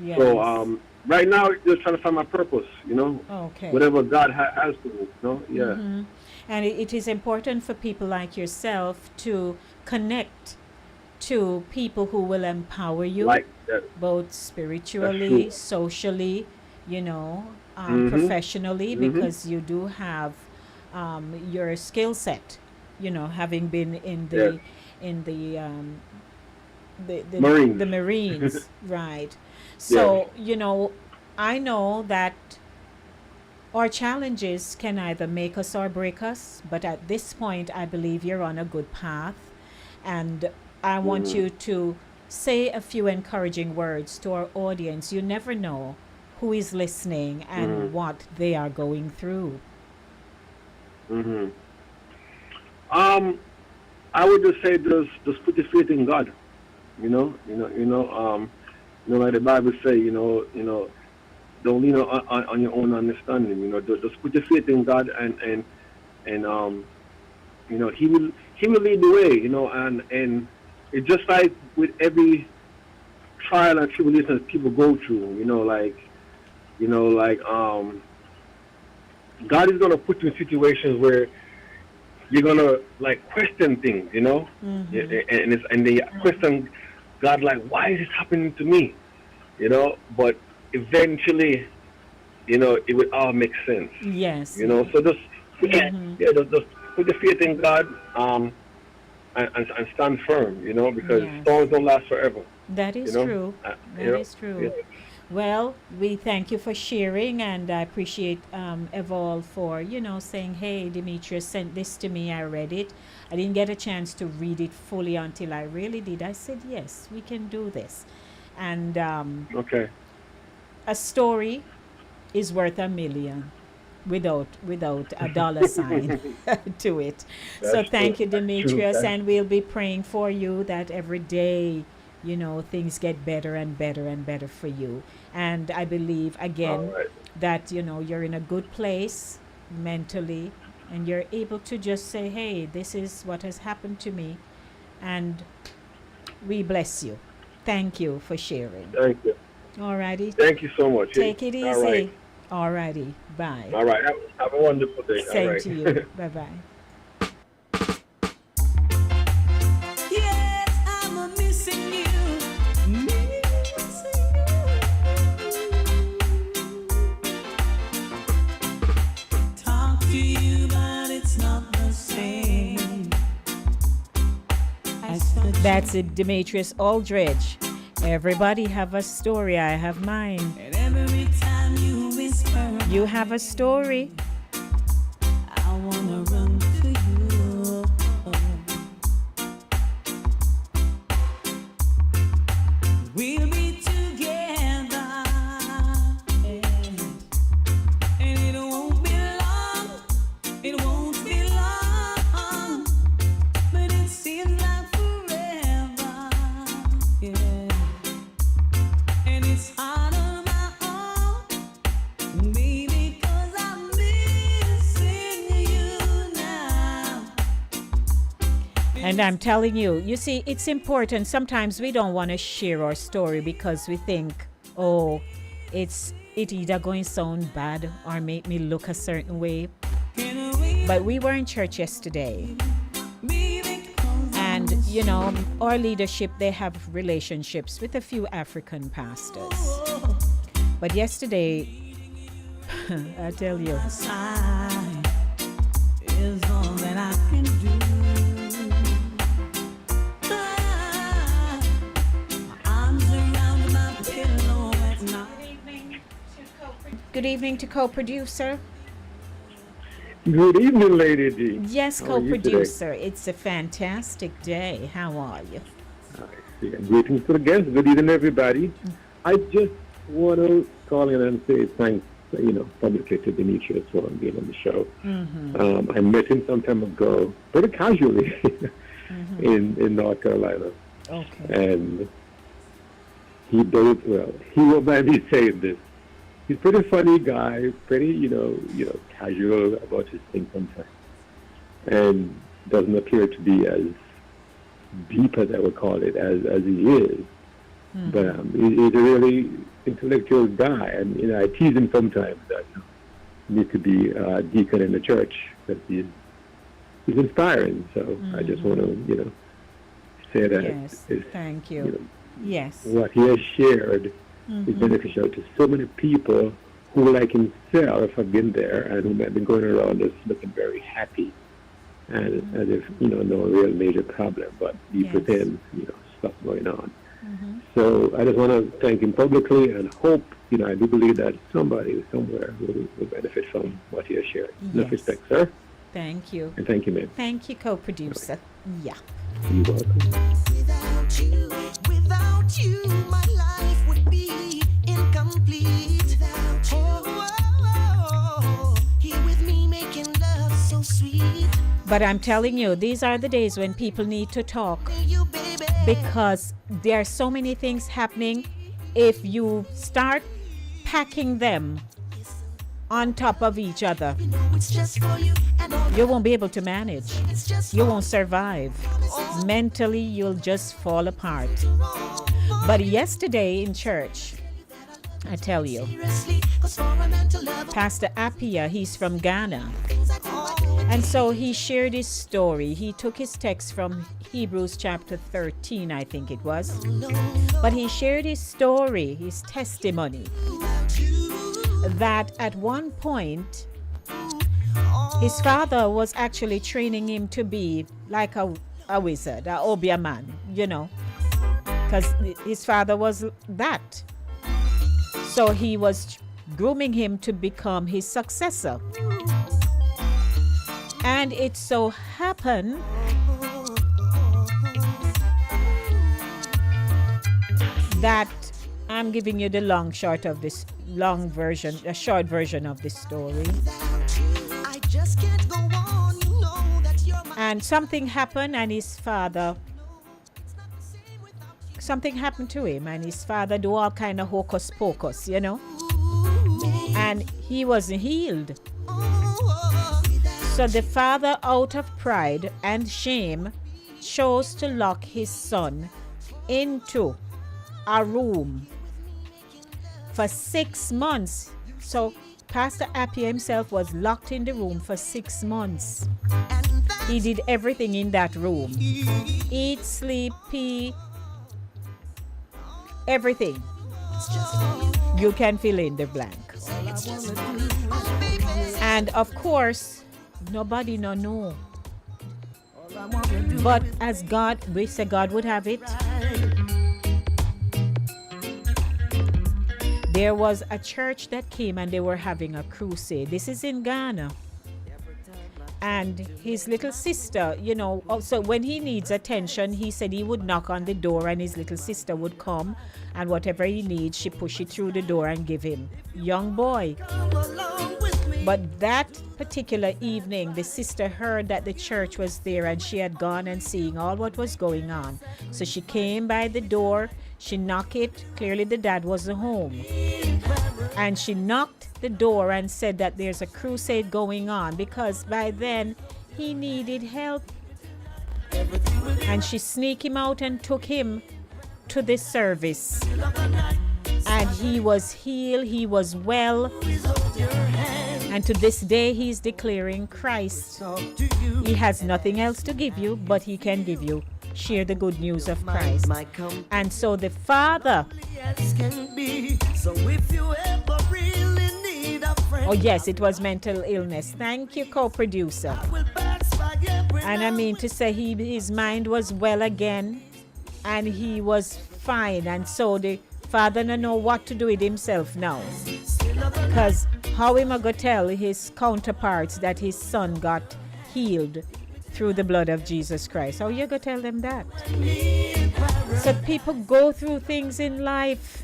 Yes. So right now, just trying to find my purpose. Okay. Whatever God has for me. And it is important for people like yourself to connect to people who will empower you, like that. Both spiritually, socially, professionally, because you do have your skill set, having been in the Marines. the Marines, right? So I know that our challenges can either make us or break us, but at this point, I believe you're on a good path, and I want you to say a few encouraging words to our audience. You never know who is listening and what they are going through. I would just say just put your faith in God. Like the Bible say, don't lean on your own understanding. Just put your faith in God, and He will lead the way. And it's just like with every trial and tribulation that people go through. God is gonna put you in situations where you're gonna question things, and they question God, like, why is this happening to me? But eventually, it would all make sense. Yes. So just just put your faith in God, and stand firm, because storms don't last forever. That is true. That is true. Yeah. Well, we thank you for sharing, and I appreciate Evol for, saying, hey, Demetrius sent this to me, I read it. I didn't get a chance to read it fully until I really did. I said, yes, we can do this. And okay. A story is worth a million without a dollar sign to it. So thank you, Demetrius, and we'll be praying for you that every day, things get better and better and better for you. And I believe, again, that, you're in a good place mentally, and you're able to just say, hey, this is what has happened to me, and we bless you. Thank you for sharing. Thank you. All righty. Thank you so much. Take it easy. All right. All righty. Bye. All right. Have a wonderful day. Same all right. to you. Bye-bye. That's it, Demetrius Aldridge. Everybody have a story. I have mine. And every time you whisper, you have a story. I wanna run to you. We'll be together, and it won't be long. It won't be long, but it seems like forever. Yeah. And it's hard on my own, baby, 'cause I'm missing you now. And I'm telling you, you see, it's important. Sometimes we don't want to share our story because we think, oh, it either going to sound bad or make me look a certain way. But we were in church yesterday. And, you know, our leadership, they have relationships with a few African pastors. But yesterday, I tell you, is all that I can do. Good evening to co-producer. Good evening, Lady D. Yes, How are you co-producer. It's a fantastic day. How are you? Greetings to the guests. Good evening, everybody. I just want to call in and say thanks, publicly to Demetrius for being on the show. Mm-hmm. I met him some time ago, pretty casually, in North Carolina. Okay. And he does well. He won't mind me saying this. He's a pretty funny guy, pretty, casual about his thing sometimes. And doesn't appear to be as deep as I would call it, as he is. Mm-hmm. But he's a really intellectual guy. And, I tease him sometimes that he needs to be a deacon in the church because he's inspiring. So I just want to, say that. Yes, thank you. Yes. What he has shared is beneficial to so many people who, like himself, have been there and who might be going around just looking very happy and as if, no real major problem, but deep within, stuff going on. So I just want to thank him publicly and hope, I do believe that somebody somewhere will benefit from what he has shared. Enough respect, sir. Thank you. And thank you, ma'am. Thank you, co-producer. Okay. Yeah. You're welcome. Without you, my life would be incomplete. Here with me making love so sweet. But I'm telling you, these are the days when people need to talk because there are so many things happening. If you start packing them on top of each other, you won't be able to manage. You won't survive. Mentally, you'll just fall apart. But yesterday in church, I tell you, Pastor Appiah, he's from Ghana. And so he shared his story. He took his text from Hebrews chapter 13, I think it was. But he shared his story, his testimony, that at one point, his father was actually training him to be like a wizard, a obia man, because his father was that. So he was grooming him to become his successor. And it so happened that I'm giving you the short version of this story. And something happened and something happened to him and his father do all kind of hocus pocus, and he wasn't healed. So the father, out of pride and shame, chose to lock his son into a room for 6 months. So Pastor Appiah himself was locked in the room for 6 months. He did everything in that room. Eat, sleep, pee, everything. You can fill in the blank. And of course, nobody know. But as we say God would have it, there was a church that came and they were having a crusade. This is in Ghana. And his little sister, also when he needs attention, he said he would knock on the door and his little sister would come and whatever he needs, she push it through the door and give him. Young boy. But that particular evening, the sister heard that the church was there and she had gone and seeing all what was going on. So she came by the door, she knocked it. Clearly the dad wasn't home. And she knocked the door and said that there's a crusade going on because by then he needed help. And she sneaked him out and took him to this service. And he was healed, he was well. And to this day, he's declaring Christ. He has nothing else to give you, but he can give you. Share the good news of Christ. And so the Father. Oh, yes, it was mental illness. Thank you, co-producer. And I mean to say his mind was well again and he was fine. And so the Father don't know what to do with himself now. Because how am I going to tell his counterparts that his son got healed through the blood of Jesus Christ? How you going to tell them that? So people go through things in life.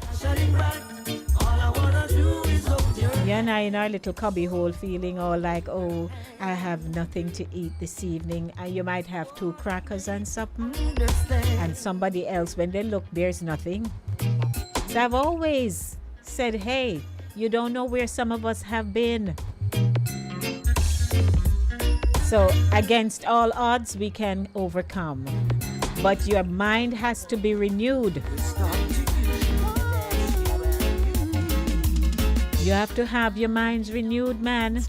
You and I in our little cubby hole feeling all like, oh, I have nothing to eat this evening. And you might have 2 crackers and something. And somebody else, when they look, there's nothing. So I've always said, hey, you don't know where some of us have been. So against all odds, we can overcome. But your mind has to be renewed. You have to have your minds renewed, man.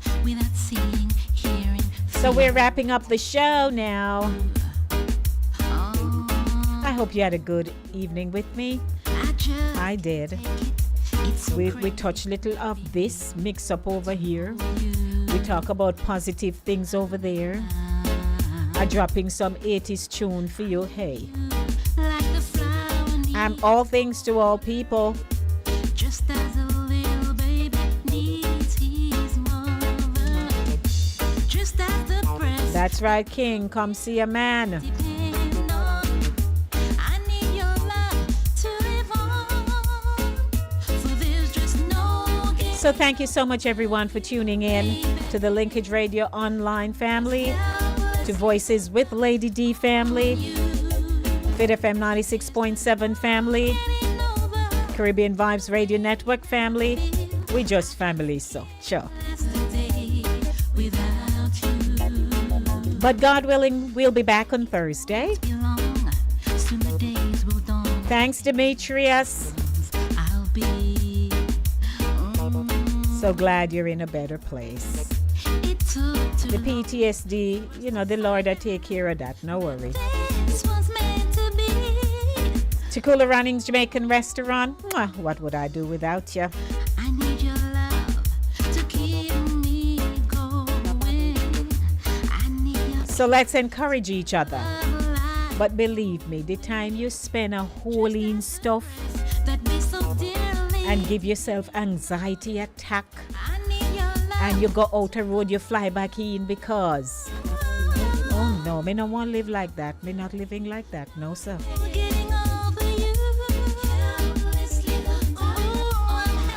So we're wrapping up the show now. I hope you had a good evening with me. I did. We touch a little of this mix up over here. We talk about positive things over there. I'm dropping some 80s tune for you. Hey, I'm all things to all people. Just as a little baby needs his mother. Just as the breast. That's right, King. Come see a man. So thank you so much, everyone, for tuning in to the Linkage Radio Online family, to Voices with Lady D family, Fit FM 96.7 family, Caribbean Vibes Radio Network family. We just family, so sure. But God willing, we'll be back on Thursday. Thanks, Demetrius. So glad you're in a better place. The PTSD, you know, the Lord will take care of that. No worry. Chikula Runnings Jamaican Restaurant. Mwah, what would I do without you? I need your love to keep me going. So let's encourage each other. But believe me, the time you spend a holy stuff and give yourself anxiety attack and you go out the road, you fly back in because oh no, me don't want to live like that. Me not living like that. No, sir.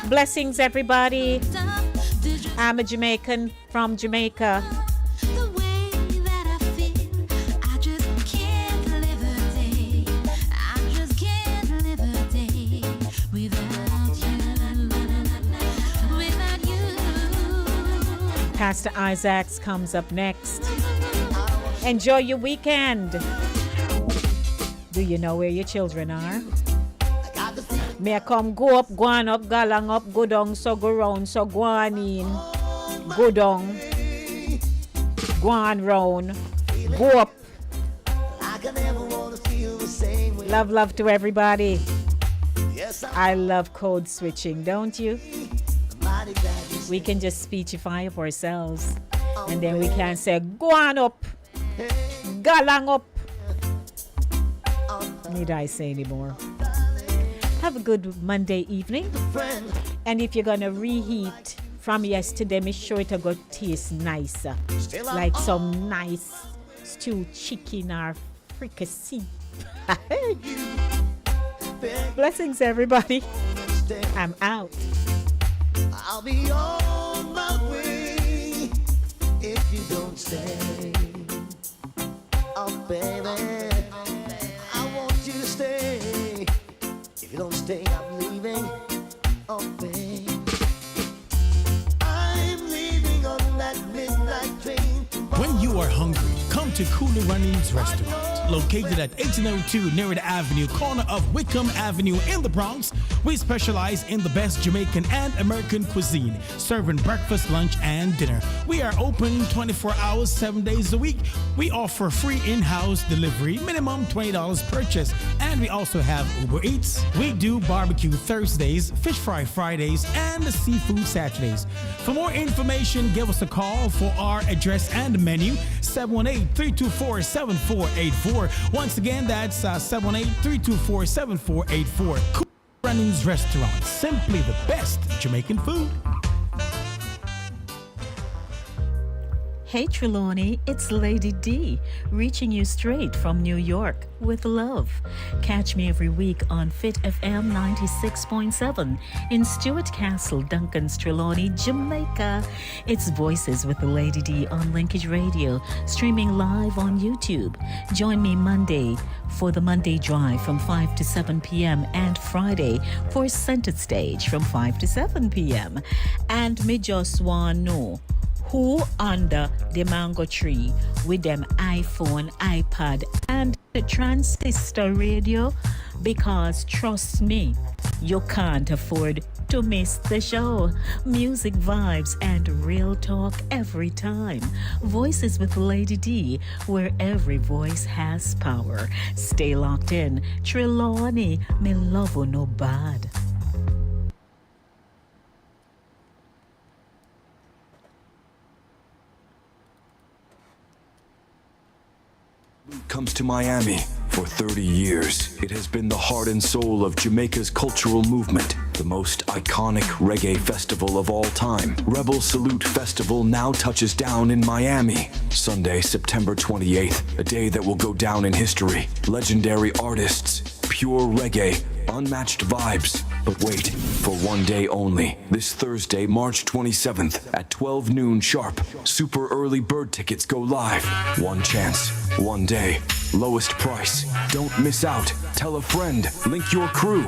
Blessings, everybody. I'm a Jamaican from Jamaica. Pastor Isaacs comes up next. Enjoy your weekend. Do you know where your children are? May I come go up, go on up, go along up, go down, so go round, so go on in, go down, go on round, go up. Love, love to everybody. I love code switching, don't you? We can just speechify up ourselves and then we can say go on up, go along up. Need I say anymore? Have a good Monday evening. And if you're gonna reheat from yesterday, make sure it'll go taste nicer, like some nice stewed chicken or fricassee. Blessings, everybody. I'm out. I'll be on my way if you don't stay. Oh, baby, I want you to stay. If you don't stay, I'm leaving. Oh, baby, I'm leaving on that midnight train. When you are hungry, come to Cooler Runnings Restaurant. Located at 1802 Nereida Avenue, corner of Wickham Avenue in the Bronx, we specialize in the best Jamaican and American cuisine, serving breakfast, lunch, and dinner. We are open 24 hours, 7 days a week. We offer free in-house delivery, minimum $20 purchase, and we also have Uber Eats. We do barbecue Thursdays, fish fry Fridays, and seafood Saturdays. For more information, give us a call for our address and menu, 718-324-7484. Once again, that's 718-324-7484. Cool Runnings Restaurant, simply the best Jamaican food. Hey Trelawney, it's Lady D, reaching you straight from New York with love. Catch me every week on Fit FM 96.7 in Stuart Castle, Duncan's Trelawney, Jamaica. It's Voices with the Lady D on Linkage Radio, streaming live on YouTube. Join me Monday for the Monday Drive from 5 to 7 p.m. and Friday for Centered Stage from 5 to 7 p.m. And me just want know who under the mango tree with them iPhone, iPad, and the transistor radio? Because trust me, you can't afford to miss the show. Music, vibes, and real talk every time. Voices with Lady D, where every voice has power. Stay locked in. Trelawney, me love you no bad. Comes to Miami. For 30 years, it has been the heart and soul of Jamaica's cultural movement, the most iconic reggae festival of all time. Rebel Salute Festival now touches down in Miami. Sunday, September 28th, a day that will go down in history. Legendary artists, pure reggae, unmatched vibes. But wait, for one day only, this Thursday, March 27th at 12 noon sharp, super early bird tickets go live. One chance, one day, lowest price. Don't miss out. Tell a friend, link your crew.